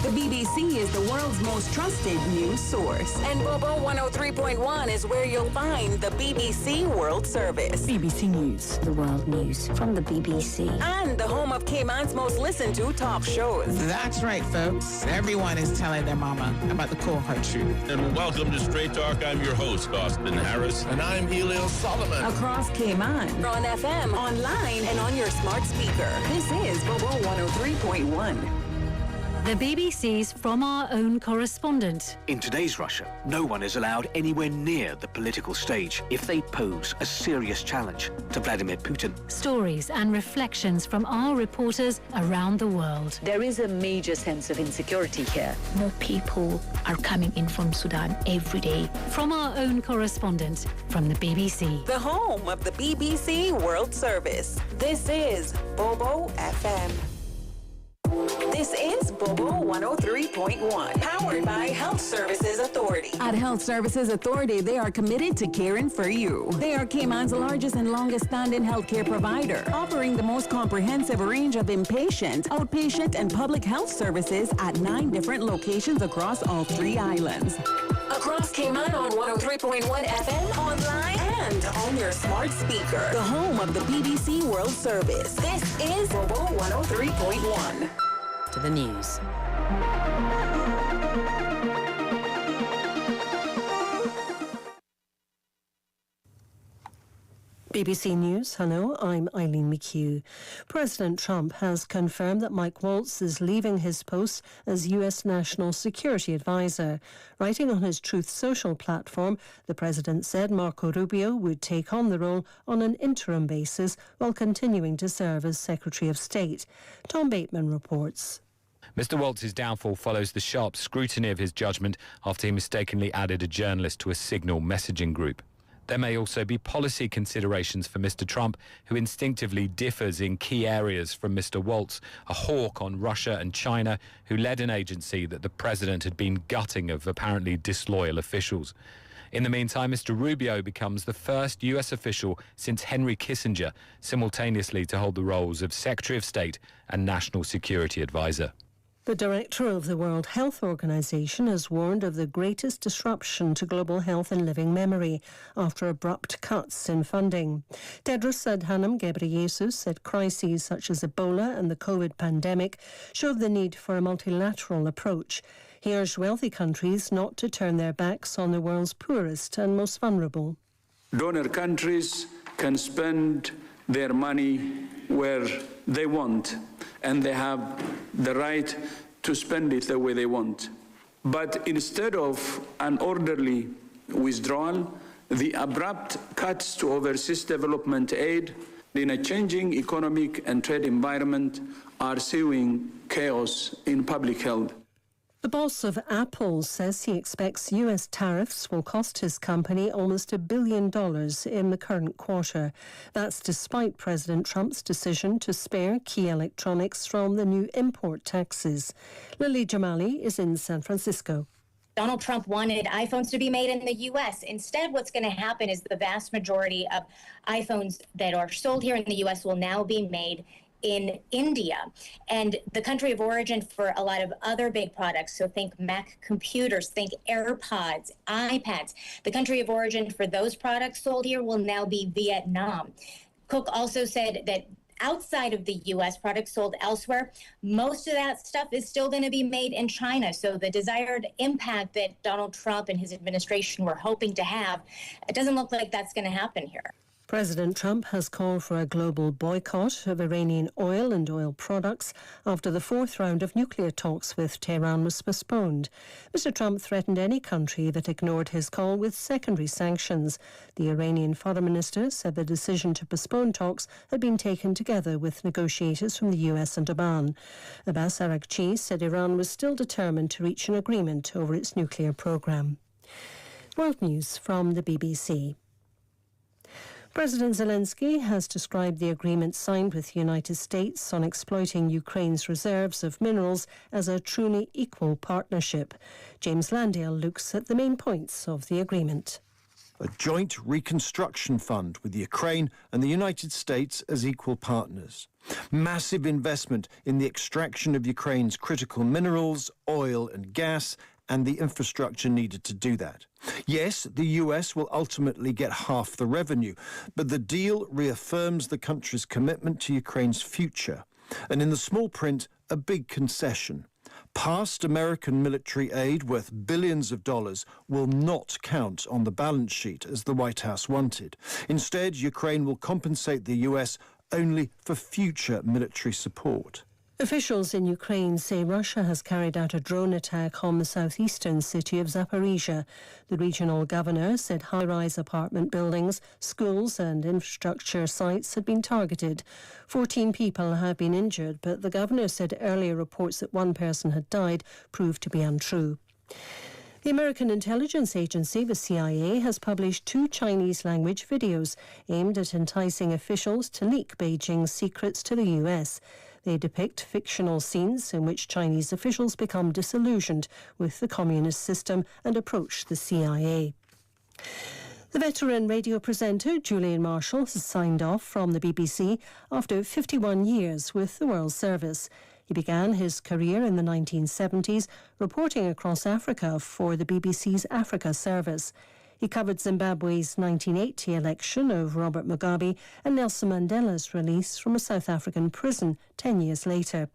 Speaker 1: The BBC is the world's most trusted news source. And Bobo 103.1 is where you'll find the BBC World Service.
Speaker 5: BBC News. The world news from the BBC.
Speaker 1: And the home of Cayman's most listened to top shows.
Speaker 10: That's right, folks. Everyone is telling their mama about the cold hard truth.
Speaker 2: And welcome to Straight Talk. I'm your host, Austin Harris.
Speaker 3: And I'm Ellio Solomon.
Speaker 1: Across Cayman, on FM, online, and on your smart speaker. This is Bobo 103.1.
Speaker 5: The BBC's From Our Own Correspondent.
Speaker 11: In today's Russia, no one is allowed anywhere near the political stage if they pose a serious challenge to Vladimir Putin.
Speaker 5: Stories and reflections from our reporters around the world.
Speaker 12: There is a major sense of insecurity here. More people are coming in from Sudan every day.
Speaker 5: From Our Own Correspondent from the BBC.
Speaker 1: The home of the BBC World Service. This is Bobo FM. This is Bobo 103.1, powered by Health Services Authority.
Speaker 16: At Health Services Authority, they are committed to caring for you. They are Cayman's largest and longest standing healthcare provider, offering the most comprehensive range of inpatient, outpatient, and public health services at 9 different locations across all 3 islands.
Speaker 1: Across Cayman on 103.1 FM, online, and on your smart speaker. The home of the BBC World Service. This is Bobo 103.1.
Speaker 5: To the news. BBC News, hello, I'm Eileen McHugh. President Trump has confirmed that Mike Waltz is leaving his post as U.S. National Security Advisor. Writing on his Truth Social platform, the president said Marco Rubio would take on the role on an interim basis while continuing to serve as Secretary of State. Tom Bateman reports.
Speaker 27: Mr. Waltz's downfall follows the sharp scrutiny of his judgment after he mistakenly added a journalist to a Signal messaging group. There may also be policy considerations for Mr. Trump, who instinctively differs in key areas from Mr. Waltz, a hawk on Russia and China, who led an agency that the president had been gutting of apparently disloyal officials. In the meantime, Mr. Rubio becomes the first U.S. official since Henry Kissinger simultaneously to hold the roles of Secretary of State and National Security Advisor.
Speaker 5: The director of the World Health Organization has warned of the greatest disruption to global health and living memory after abrupt cuts in funding. Tedros Adhanom Ghebreyesus said crises such as Ebola and the COVID pandemic showed the need for a multilateral approach. He urged wealthy countries not to turn their backs on the world's poorest and most vulnerable.
Speaker 13: Donor countries can spend their money where they want, and they have the right to spend it the way they want. But instead of an orderly withdrawal, the abrupt cuts to overseas development aid in a changing economic and trade environment are sowing chaos in public health.
Speaker 5: The boss of Apple says he expects US tariffs will cost his company almost $1 billion in the current quarter. That's despite President Trump's decision to spare key electronics from the new import taxes. Lily Jamali is in San Francisco.
Speaker 14: Donald Trump wanted iPhones to be made in the U.S. Instead, what's going to happen is the vast majority of iPhones that are sold here in the U.S. will now be made in India. And the country of origin for a lot of other big products, so think Mac computers, think AirPods, iPads, the country of origin for those products sold here will now be Vietnam. Cook also said that outside of the U.S., products sold elsewhere, most of that stuff is still going to be made in China. So the desired impact that Donald Trump and his administration were hoping to have, it doesn't look like that's going to happen here.
Speaker 5: President Trump has called for a global boycott of Iranian oil and oil products after the fourth round of nuclear talks with Tehran was postponed. Mr. Trump threatened any country that ignored his call with secondary sanctions. The Iranian foreign minister said the decision to postpone talks had been taken together with negotiators from the US and Oman. Abbas Araghchi said Iran was still determined to reach an agreement over its nuclear program. World News from the BBC. President Zelensky has described the agreement signed with the United States on exploiting Ukraine's reserves of minerals as a truly equal partnership. James Landale looks at the main points of the agreement.
Speaker 15: A joint reconstruction fund with Ukraine and the United States as equal partners. Massive investment in the extraction of Ukraine's critical minerals, oil and gas, and the infrastructure needed to do that. Yes, the US will ultimately get half the revenue, but the deal reaffirms the country's commitment to Ukraine's future. And in the small print, a big concession. Past American military aid worth billions of dollars will not count on the balance sheet as the White House wanted. Instead, Ukraine will compensate the US only for future military support.
Speaker 5: Officials in Ukraine say Russia has carried out a drone attack on the southeastern city of Zaporizhia. The regional governor said high-rise apartment buildings, schools and infrastructure sites had been targeted. 14 people have been injured, but the governor said earlier reports that one person had died proved to be untrue. The American intelligence agency, the CIA, has published 2 Chinese-language videos aimed at enticing officials to leak Beijing's secrets to the US. They depict fictional scenes in which Chinese officials become disillusioned with the communist system and approach the CIA. The veteran radio presenter Julian Marshall has signed off from the BBC after 51 years with the World Service. He began his career in the 1970s, reporting across Africa for the BBC's Africa service. He covered Zimbabwe's 1980 election of Robert Mugabe and Nelson Mandela's release from a South African prison 10 years later.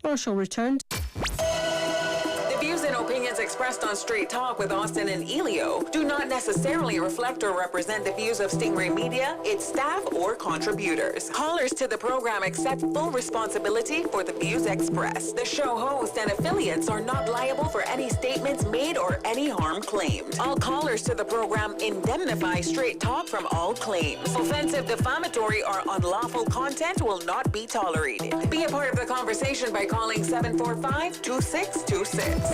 Speaker 5: Marshall returned.
Speaker 1: The views and opinions expressed on Straight Talk with Austin and Ellio do not necessarily reflect or represent the views of Stingray Media, its staff, or contributors. Callers to the program accept full responsibility for the views expressed. The show host and affiliates are not liable for any statements made or any harm claimed. All callers to the program indemnify Straight Talk from all claims. Offensive, defamatory, or unlawful content will not be tolerated. Be a part of the conversation by calling 745-2626.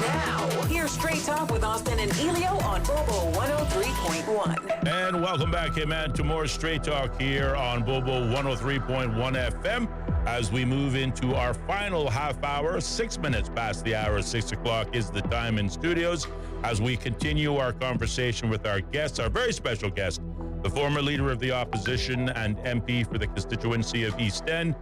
Speaker 1: Now, here's Straight Talk with Austin and Ellio on Bobo 103.1.
Speaker 2: And welcome back, hey man, to more Straight Talk here on Bobo 103.1 FM as we move into our final half hour. 6 minutes past the hour, 6 o'clock is the time in studios as we continue our conversation with our guests, our very special guest, the former leader of the opposition and MP for the constituency of East End,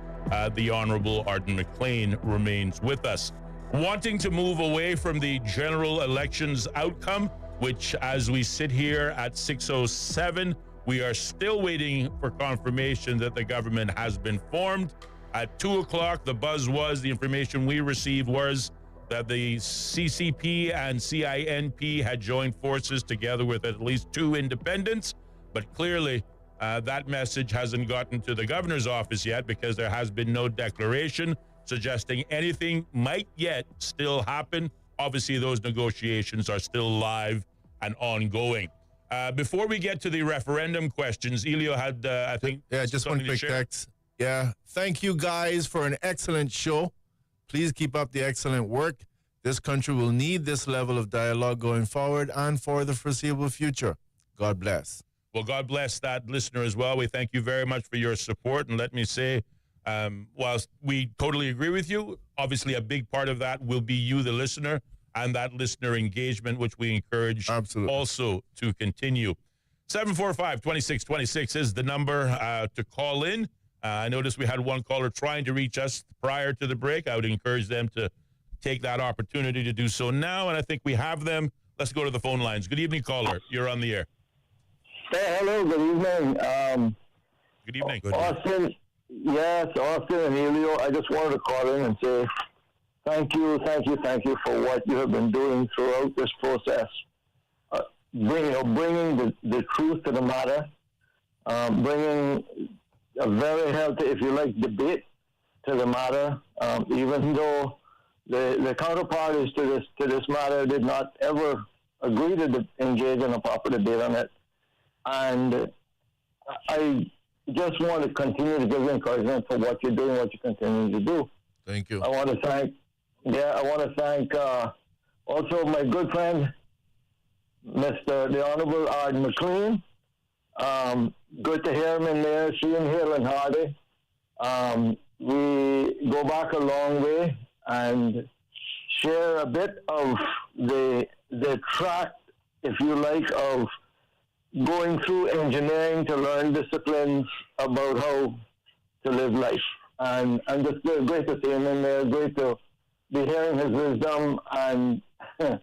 Speaker 2: the Honorable Arden McLean remains with us. Wanting to move away from the general elections outcome, which as we sit here at 6:07, we are still waiting for confirmation that the government has been formed. At 2 o'clock, the information we received was that the CCP and CINP had joined forces together with at least 2 independents, but clearly that message hasn't gotten to the governor's office yet because there has been no declaration suggesting anything might yet still happen. Obviously, those negotiations are still live and ongoing. Before we get to the referendum questions, Ellio had, I think,
Speaker 3: just one quick text. Yeah, thank you guys for an excellent show. Please keep up the excellent work. This country will need this level of dialogue going forward and for the foreseeable future. God bless.
Speaker 2: Well, God bless that listener as well. We thank you very much for your support. And let me say, whilst we totally agree with you, obviously a big part of that will be you, the listener, and that listener engagement, which we encourage also to continue. 745-2626 is the number to call in. I noticed we had one caller trying to reach us prior to the break. I would encourage them to take that opportunity to do so now, and I think we have them. Let's go to the phone lines. Good evening, caller. You're on the air.
Speaker 7: Hey, hello, good evening.
Speaker 2: Good evening.
Speaker 7: Austin, Austin and Ellio, I just wanted to call in and say thank you for what you have been doing throughout this process. Bringing the truth to the matter, bringing a very healthy, if you like, debate to the matter, even though the counterparties to this matter did not ever agree to engage in a proper debate on it. And I just want to continue to give you encouragement for what you're doing, what you continue to do.
Speaker 3: Thank you.
Speaker 7: I want to thank also my good friend, the Honorable Arden McLean. Good to hear him in there, see him here and Hardy. We go back a long way and share a bit of the track, if you like, of going through engineering to learn disciplines about how to live life. And just great to see him in there, great to be hearing his wisdom. And you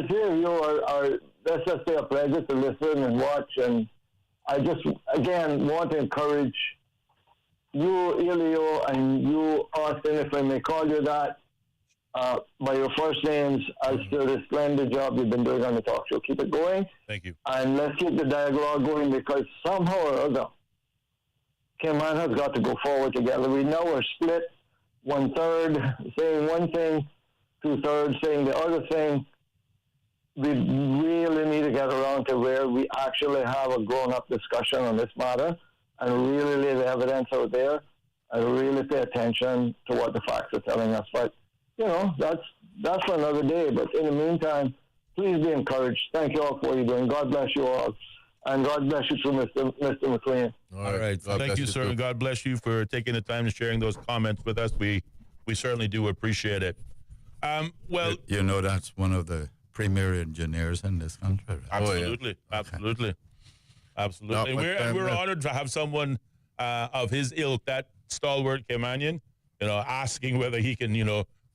Speaker 7: see, you are, let's just say, a pleasure to listen and watch. And I just, again, want to encourage you, Ellio, and you, Austin, if I may call you that, by your first names, as to the splendid job you've been doing on the talk show. Keep it going.
Speaker 2: Thank you.
Speaker 7: And let's keep the dialogue going, because somehow or other, Cayman has got to go forward together. We now are split, 1/3 saying one thing, 2/3 saying the other thing. We really need to get around to where we actually have a grown-up discussion on this matter and really lay the evidence out there and really pay attention to what the facts are telling us. But, you know, that's for another day. But in the meantime, please be encouraged. Thank you all for what you're doing. God bless you all. And God bless you too, Mr. McLean.
Speaker 2: All right. Thank you, sir. And God bless you for taking the time and sharing those comments with us. We certainly do appreciate it. Well,
Speaker 4: you know, that's one of the premier engineers in this country. Right?
Speaker 2: Absolutely.
Speaker 4: Okay.
Speaker 2: Absolutely. We're honored to have someone of his ilk, that stalwart Caymanian, asking whether he can,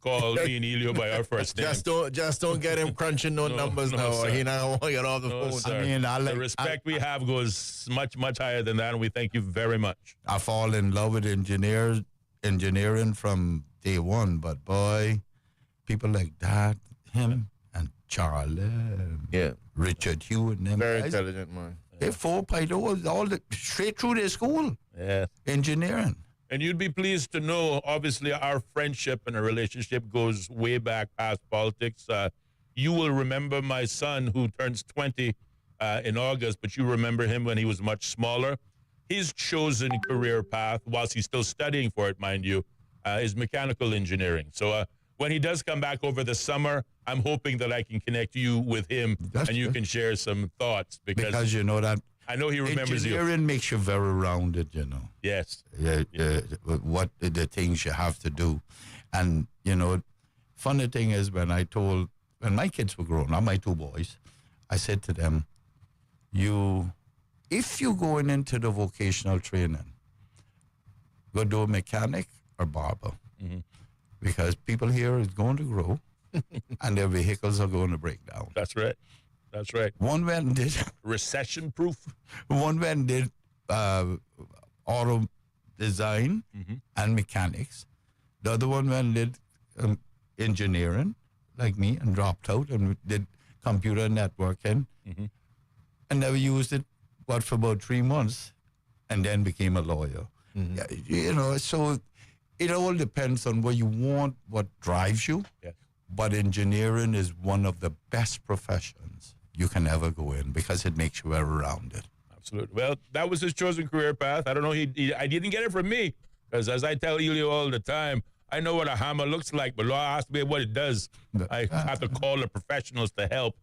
Speaker 2: call me and Ellio by our first name.
Speaker 3: Just don't get him crunching numbers now, or he not going to get off the phone.
Speaker 2: Sir. I mean, the respect we have goes much, much higher than that, and we thank you very much.
Speaker 4: I fall in love with engineering from day one, but boy, people like that, him and Charlie, Richard Hugh, and them
Speaker 3: very
Speaker 4: guys,
Speaker 3: intelligent man.
Speaker 4: They 4.0 all straight through their school.
Speaker 2: Yeah,
Speaker 4: engineering.
Speaker 2: And you'd be pleased to know, obviously, our friendship and our relationship goes way back past politics. You will remember my son, who turns 20 in August, but you remember him when he was much smaller. His chosen career path, whilst he's still studying for it, mind you, is mechanical engineering. So when he does come back over the summer, I'm hoping that I can connect you with him and you can share some thoughts.
Speaker 4: Because you know that
Speaker 2: I know he remembers you.
Speaker 4: Engineering makes you very rounded,
Speaker 2: Yes.
Speaker 4: What the things you have to do. And, funny thing is when my kids were growing up, my 2 boys, I said to them, if you're going into the vocational training, go do a mechanic or barber. Because people here is going to grow and their vehicles are going to break down.
Speaker 2: That's right. That's right.
Speaker 4: One man did
Speaker 2: recession proof.
Speaker 4: One man did auto design and mechanics. The other one man did engineering, like me, and dropped out and did computer networking and never used it, for about 3 months, and then became a lawyer. Yeah, you know, so it all depends on what you want, what drives you.
Speaker 2: Yeah.
Speaker 4: But engineering is one of the best professions you can ever go in because it makes you well-rounded.
Speaker 2: Absolutely. Well, that was his chosen career path. I don't know. I didn't get it from me because, as I tell Ellio all the time, I know what a hammer looks like, but Law asked me what it does. I have to call the professionals to help.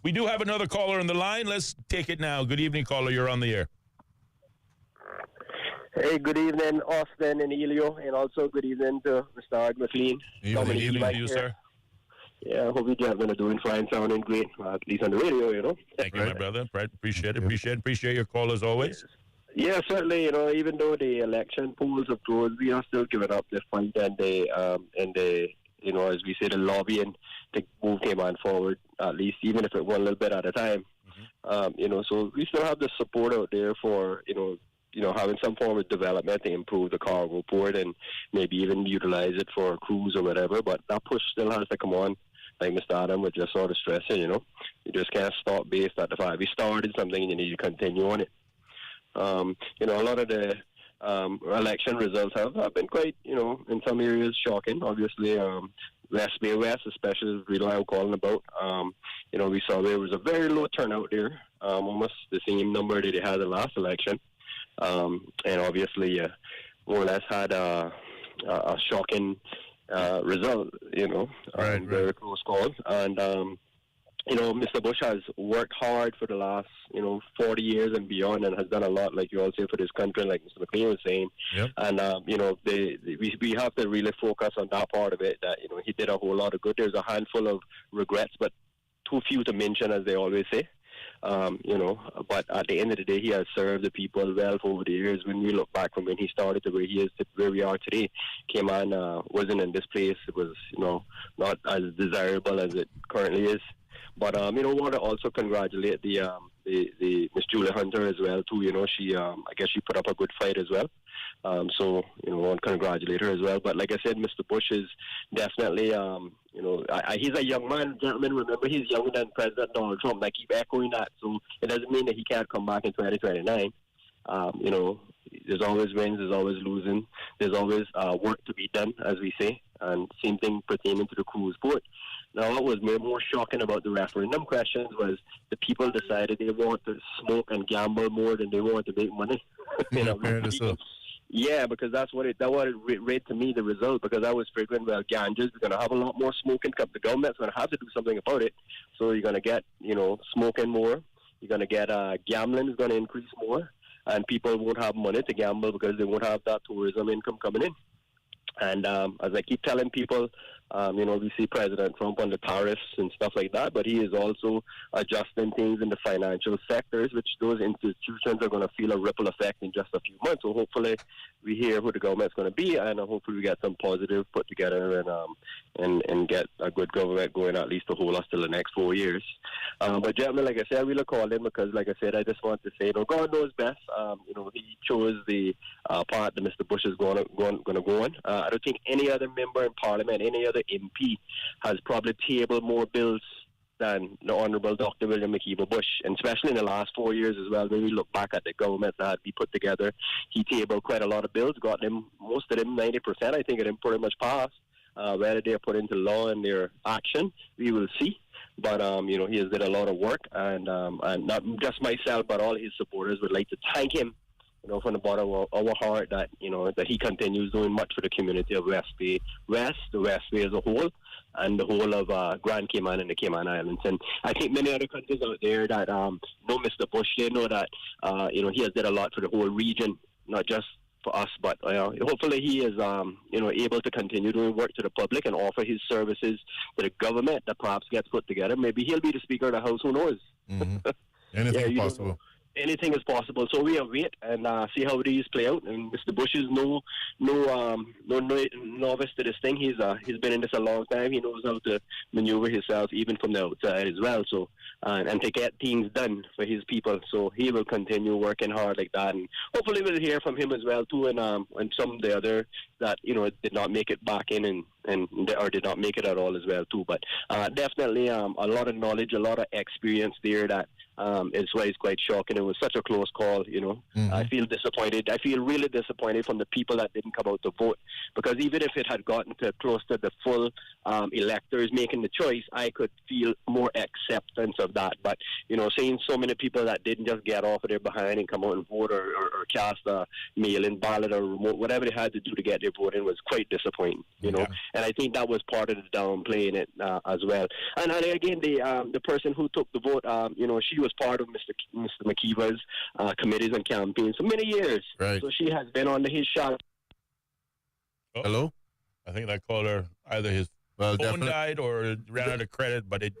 Speaker 2: We do have another caller on the line. Let's take it now. Good evening, caller. You're on the air.
Speaker 17: Hey, good evening, Austin and Ellio, and also good evening to Mr. Art McLean.
Speaker 2: Good evening to you, sir.
Speaker 17: Yeah, I hope you gentlemen are doing fine, sounding great, at least on the radio, you know.
Speaker 2: Thank you, my brother. Appreciate it. Appreciate your call as always.
Speaker 17: Yeah, certainly. You know, even though the election polls have closed, we are still giving up the fight and the you know, as we say, the lobbying to move came on forward. At least, even if it one little bit at a time. You know, so we still have the support out there for you know, having some form of development to improve the cargo port and maybe even utilize it for a cruise or whatever. But that push still has to come on. Like Mr. Adam was just sort of stressing, you know. You just can't stop based at the fact we started something and you need to continue on it. You know, a lot of the election results have been quite, you know, in some areas shocking. Obviously, West Bay West, especially, is really what I'm calling about. You know, we saw there was a very low turnout there, almost the same number that they had the last election. And obviously, more or less had a shocking result, you know, very close call. And, you know, Mr. Bush has worked hard for the last, 40 years and beyond and has done a lot, like you all say, for this country, like Mr. McLean was saying.
Speaker 2: Yep.
Speaker 17: And, you know, we have to really focus on that part of it, that, you know, he did a whole lot of good. There's a handful of regrets, but too few to mention, as they always say. You know, but at the end of the day, he has served the people well over the years. When we look back from when he started to where he is to where we are today, came on, wasn't in this place. It was, you know, not as desirable as it currently is. But, you know, want to also congratulate the Miss Julia Hunter as well, too. You know, she, I guess she put up a good fight as well. So, you know, I want to congratulate her as well. But like I said, Mr. Bush is definitely, you know, he's a young man, gentlemen. Remember, he's younger than President Donald Trump. I keep echoing that. So it doesn't mean that he can't come back in 2029. You know, there's always wins, there's always losing. There's always work to be done, as we say. And same thing pertaining to the cruise port. Now, what was more shocking about the referendum questions was the people decided they want to smoke and gamble more than they want to make money. You know, yeah, because that's what it read to me, the result, because I was figuring, well, ganjas, we're going to have a lot more smoking. The government's going to have to do something about it. So you're going to get, you know, smoking more. You're going to get gambling is going to increase more. And people won't have money to gamble because they won't have that tourism income coming in. And as I keep telling people, you know, we see President Trump on the tariffs and stuff like that, but he is also adjusting things in the financial sectors, which those institutions are going to feel a ripple effect in just a few months. So hopefully we hear who the government's going to be, and hopefully we get some positive put together and get a good government going at least to hold us till the next 4 years. But gentlemen, like I said, I really called in because, like I said, I just want to say, you know, God knows best. You know, he chose the part that Mr. Bush is going to go on. I don't think any other member in Parliament, any other MP has probably tabled more bills than the Honourable Dr. William McKeever Bush, and especially in the last 4 years as well. When we look back at the government that had been put together, he tabled quite a lot of bills, got them, most of them, 90%, I think, of them pretty much passed. Whether they're put into law and their action, we will see. But, you know, he has did a lot of work, and not just myself, but all his supporters would like to thank him, you know, from the bottom of our heart, that, you know, that he continues doing much for the community of West Bay West, the West Bay as a whole, and the whole of Grand Cayman and the Cayman Islands. And I think many other countries out there that know Mr. Bush, they know that, you know, he has did a lot for the whole region, not just for us, but hopefully he is, you know, able to continue doing work to the public and offer his services to the government that perhaps gets put together. Maybe he'll be the Speaker of the House, who knows?
Speaker 3: Mm-hmm. Anything possible.
Speaker 17: anything is possible. So we await and see how these play out. And Mr. Bush is no novice to this thing. He's been in this a long time. He knows how to maneuver himself even from the outside as well. So and to get things done for his people. So he will continue working hard like that, and hopefully we'll hear from him as well too. And some of the other that did not make it back in or did not make it at all as well too. But definitely a lot of knowledge, a lot of experience there that. It's why it's quite shocking. It was such a close call, I feel disappointed. I feel really disappointed from the people that didn't come out to vote, because even if it had gotten to close to the full electors making the choice, I could feel more acceptance of that. But, seeing so many people that didn't just get off of their behind and come out and vote or cast a mail-in ballot or remote, whatever they had to do to get their vote in was quite disappointing, And I think that was part of the downplaying it as well. And again, the person who took the vote, she was part of Mr. McKeever's committees and campaigns for many years.
Speaker 3: Right.
Speaker 17: So she has been on his shot.
Speaker 2: Oh,
Speaker 3: Hello?
Speaker 2: I think that caller, either his phone died or ran out of credit, but it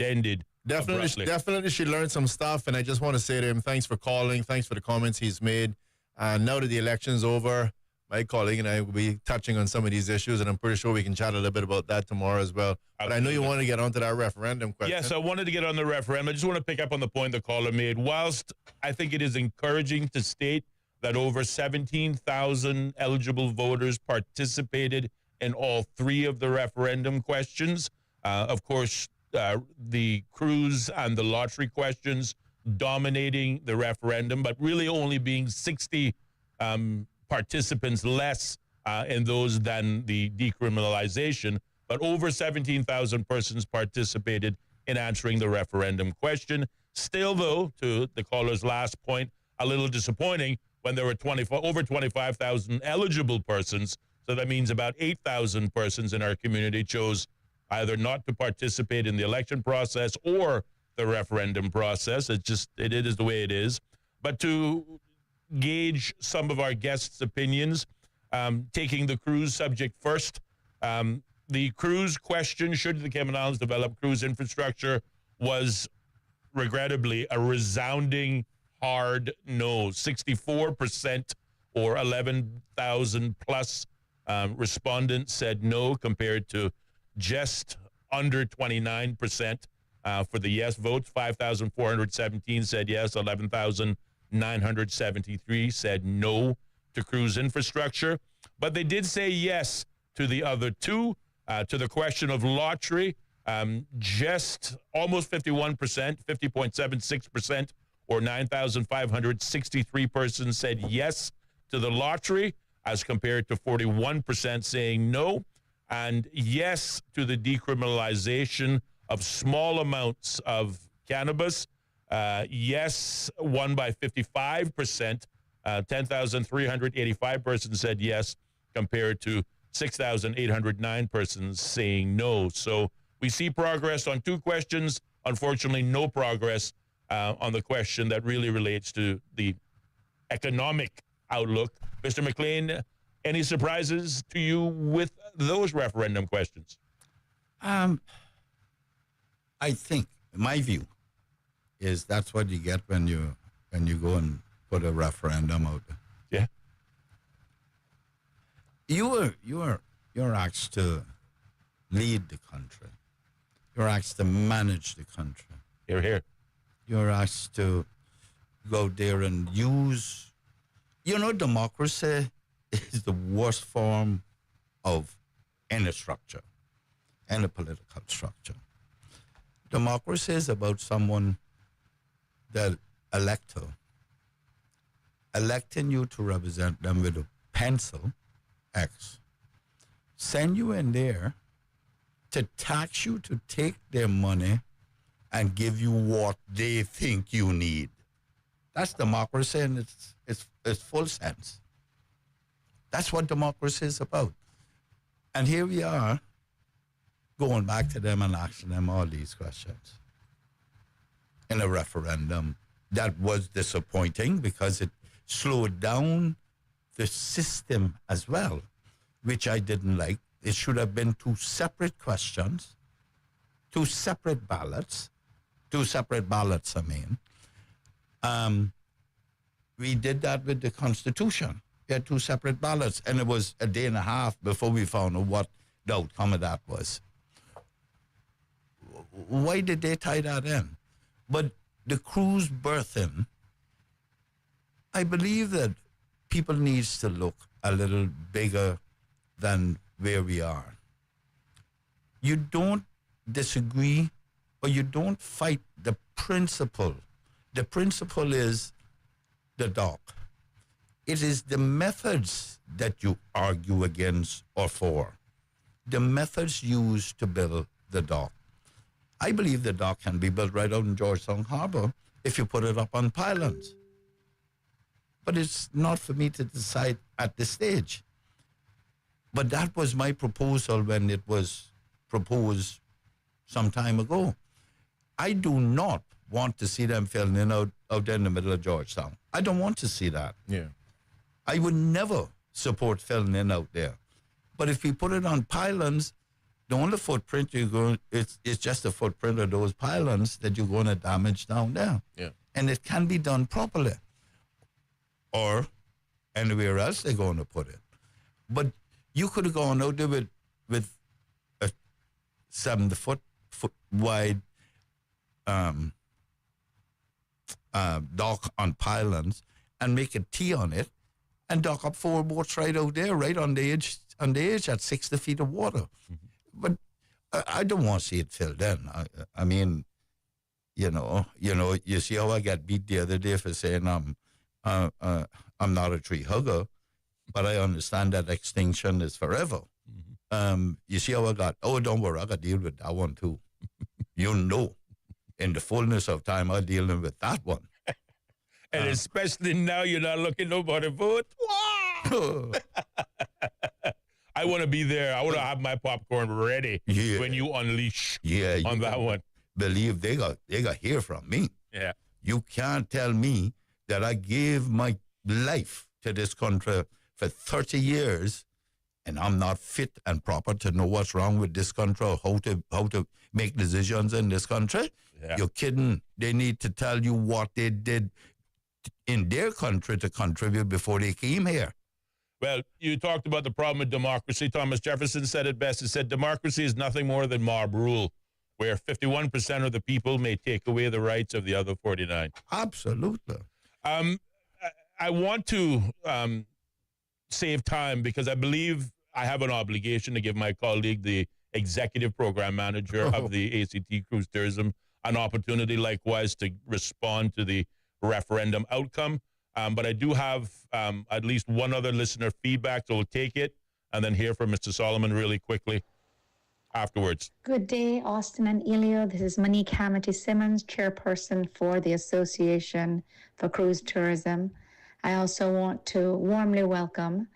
Speaker 2: ended.
Speaker 3: Definitely she learned some stuff, and I just want to say to him, thanks for calling, thanks for the comments he's made. And now that the election's over, my colleague and I will be touching on some of these issues, and I'm pretty sure we can chat a little bit about that tomorrow as well. But I know you want to get onto that referendum question.
Speaker 2: Yes, I wanted to get on the referendum. I just want to pick up on the point the caller made. Whilst I think it is encouraging to state that over 17,000 eligible voters participated in all three of the referendum questions, of course, the cruise and the lottery questions dominating the referendum, but really only being 60 participants less in those than the decriminalization, but over 17,000 persons participated in answering the referendum question. Still, though, to the caller's last point, a little disappointing when there were over 25,000 eligible persons. So that means about 8,000 persons in our community chose either not to participate in the election process or the referendum process. It is the way it is. But to gauge some of our guests' opinions, taking the cruise subject first. The cruise question, should the Cayman Islands develop cruise infrastructure, was regrettably a resounding hard no. 64% or 11,000 plus respondents said no, compared to just under 29% for the yes votes. 5,417 said yes, 11,973 said no to cruise infrastructure. But they did say yes to the other two. To the question of lottery, just almost 51%, 50.76%, or 9,563 persons said yes to the lottery, as compared to 41% saying no. And yes to the decriminalization of small amounts of cannabis. Yes won by 55%. 10,385 persons said yes, compared to 6,809 persons saying no. So we see progress on two questions. Unfortunately, no progress on the question that really relates to the economic outlook. Mr. McLean, any surprises to you with those referendum questions?
Speaker 4: I think, my view, is that's what you get when you go and put a referendum out there.
Speaker 2: Yeah.
Speaker 4: You're asked to lead the country. You're asked to manage the country.
Speaker 2: Here.
Speaker 4: You're asked to go there and use. Democracy is the worst form of any structure, any political structure. Democracy is about someone that electing you to represent them with a pencil, X, send you in there to tax you to take their money and give you what they think you need. That's democracy in its full sense. That's what democracy is about. And here we are, going back to them and asking them all these questions in a referendum that was disappointing because it slowed down the system as well, which I didn't like. It should have been two separate questions, two separate ballots, I mean. We did that with the Constitution. We had 2 separate ballots, and it was a day and a half before we found out what the outcome of that was. Why did they tie that in? But the cruise berthing, I believe that people needs to look a little bigger than where we are. You don't disagree or you don't fight the principle. The principle is the dock. It is the methods that you argue against or for. The methods used to build the dock. I believe the dock can be built right out in Georgetown Harbor if you put it up on pylons. But it's not for me to decide at this stage. But that was my proposal when it was proposed some time ago. I do not want to see them filling in out there in the middle of Georgetown. I don't want to see that.
Speaker 3: Yeah.
Speaker 4: I would never support filling in out there. But if we put it on pylons, the only footprint it's just a footprint of those pylons that you're going to damage down there.
Speaker 3: Yeah.
Speaker 4: And it can be done properly. Or anywhere else they're going to put it. But you could have gone out there with a 70-foot wide dock on pylons and make a T on it and dock up 4 boats right out there, right on the edge at 60 feet of water. Mm-hmm. But I don't want to see it filled in. I mean, you see how I got beat the other day for saying I'm not a tree hugger, but I understand that extinction is forever. Mm-hmm. You see how I got, don't worry, I got to deal with that one too. In the fullness of time, I'm dealing with that one.
Speaker 2: And especially now you're not looking nobody vote. I want to be there. I want to have my popcorn ready when you unleash on that one.
Speaker 4: Believe they got hear from me.
Speaker 2: Yeah.
Speaker 4: You can't tell me that I gave my life to this country for 30 years and I'm not fit and proper to know what's wrong with this country or how to make decisions in this country. Yeah. You're kidding. They need to tell you what they did in their country to contribute before they came here.
Speaker 2: Well, you talked about the problem with democracy. Thomas Jefferson said it best. He said, democracy is nothing more than mob rule, where 51% of the people may take away the rights of the other 49.
Speaker 4: Absolutely.
Speaker 2: I want to save time because I believe I have an obligation to give my colleague, the executive program manager of the ACT Cruise Tourism, an opportunity likewise to respond to the referendum outcome. But I do have at least one other listener feedback, so we'll take it and then hear from Mr. Solomon really quickly afterwards.
Speaker 18: Good day, Austin and Ellio. This is Monique Hamity-Simmons, chairperson for the Association for Cruise Tourism. I also want to warmly welcome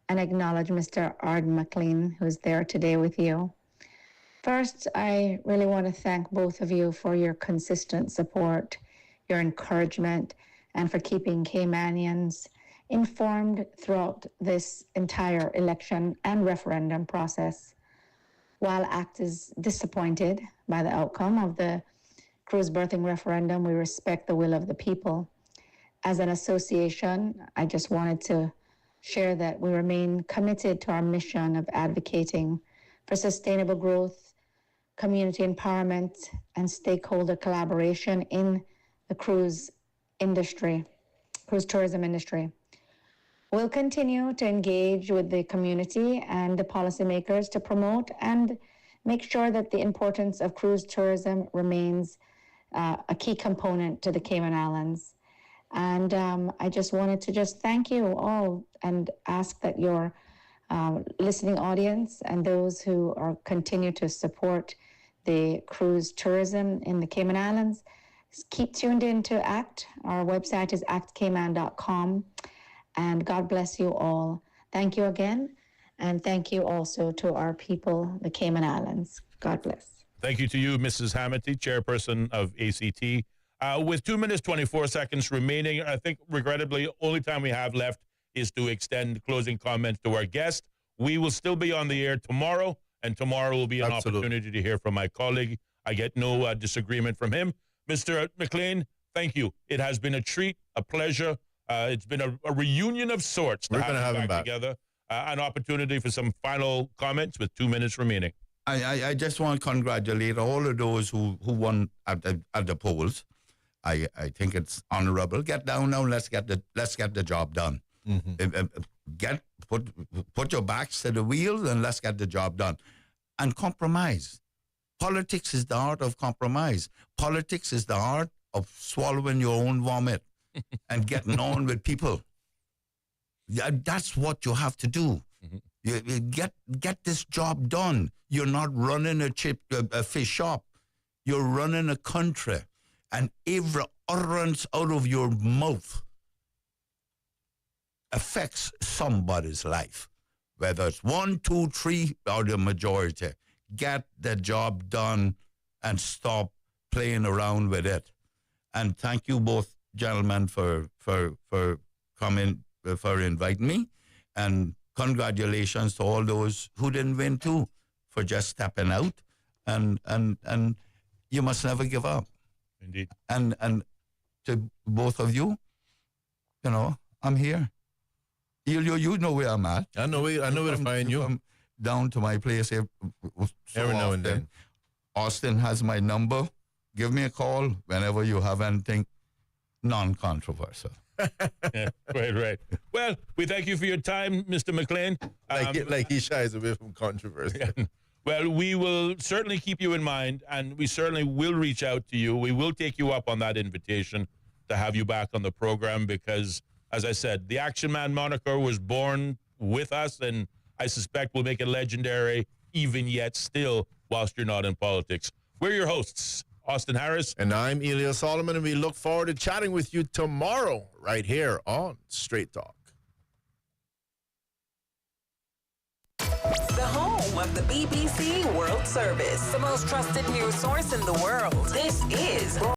Speaker 18: and acknowledge Mr. Arden McLean, who's there today with you. First, I really want to thank both of you for your consistent support, your encouragement, and for keeping Caymanians informed throughout this entire election and referendum process. While ACT is disappointed by the outcome of the cruise berthing referendum, we respect the will of the people. As an association, I just wanted to share that we remain committed to our mission of advocating for sustainable growth, community empowerment, and stakeholder collaboration in the cruise tourism industry. We'll continue to engage with the community and the policymakers to promote and make sure that the importance of cruise tourism remains a key component to the Cayman Islands. And I just wanted to thank you all and ask that your listening audience and those who continue to support the cruise tourism in the Cayman Islands keep tuned in to ACT. Our website is actcayman.com. And God bless you all. Thank you again. And thank you also to our people, the Cayman Islands. God bless.
Speaker 2: Thank you to you, Mrs. Hamity, chairperson of ACT. With 2 minutes, 24 seconds remaining, I think, regrettably, only time we have left is to extend closing comments to our guest. We will still be on the air tomorrow, and tomorrow will be an opportunity to hear from my colleague. I get no disagreement from him. Mr. McLean, thank you. It has been a treat, a pleasure. It's been a reunion of sorts.
Speaker 3: We're going to have him back
Speaker 2: together. An opportunity for some final comments with 2 minutes remaining.
Speaker 4: I just want to congratulate all of those who won at the polls. I think it's honorable. Get down now. Let's get the job done. Put your backs to the wheel and let's get the job done. And compromise. Politics is the art of compromise. Politics is the art of swallowing your own vomit and getting on with people. That's what you have to do. You get this job done. You're not running a fish shop. You're running a country. And every utterance out of your mouth affects somebody's life. Whether it's 1, 2, 3, or the majority. Get the job done and stop playing around with it. And thank you both gentlemen for coming, for inviting me. And congratulations to all those who didn't win too, for just stepping out. And you must never give up.
Speaker 2: Indeed.
Speaker 4: And to both of you, I'm here. You know where I'm at.
Speaker 3: I know where to find you.
Speaker 4: Come down to my place every
Speaker 3: now and then.
Speaker 4: Austin has my number. Give me a call whenever you have anything non-controversial.
Speaker 2: Right. Well, we thank you for your time, Mr. McLean.
Speaker 3: Like he shies away from controversy.
Speaker 2: Well, we will certainly keep you in mind, and we certainly will reach out to you. We will take you up on that invitation to have you back on the program because, as I said, the Action Man moniker was born with us, and I suspect will make it legendary even yet still whilst you're not in politics. We're your hosts, Austin Harris.
Speaker 3: And I'm Ellio Solomon, and we look forward to chatting with you tomorrow right here on Straight Talk.
Speaker 1: The home of the BBC World Service, the most trusted news source in the world. This is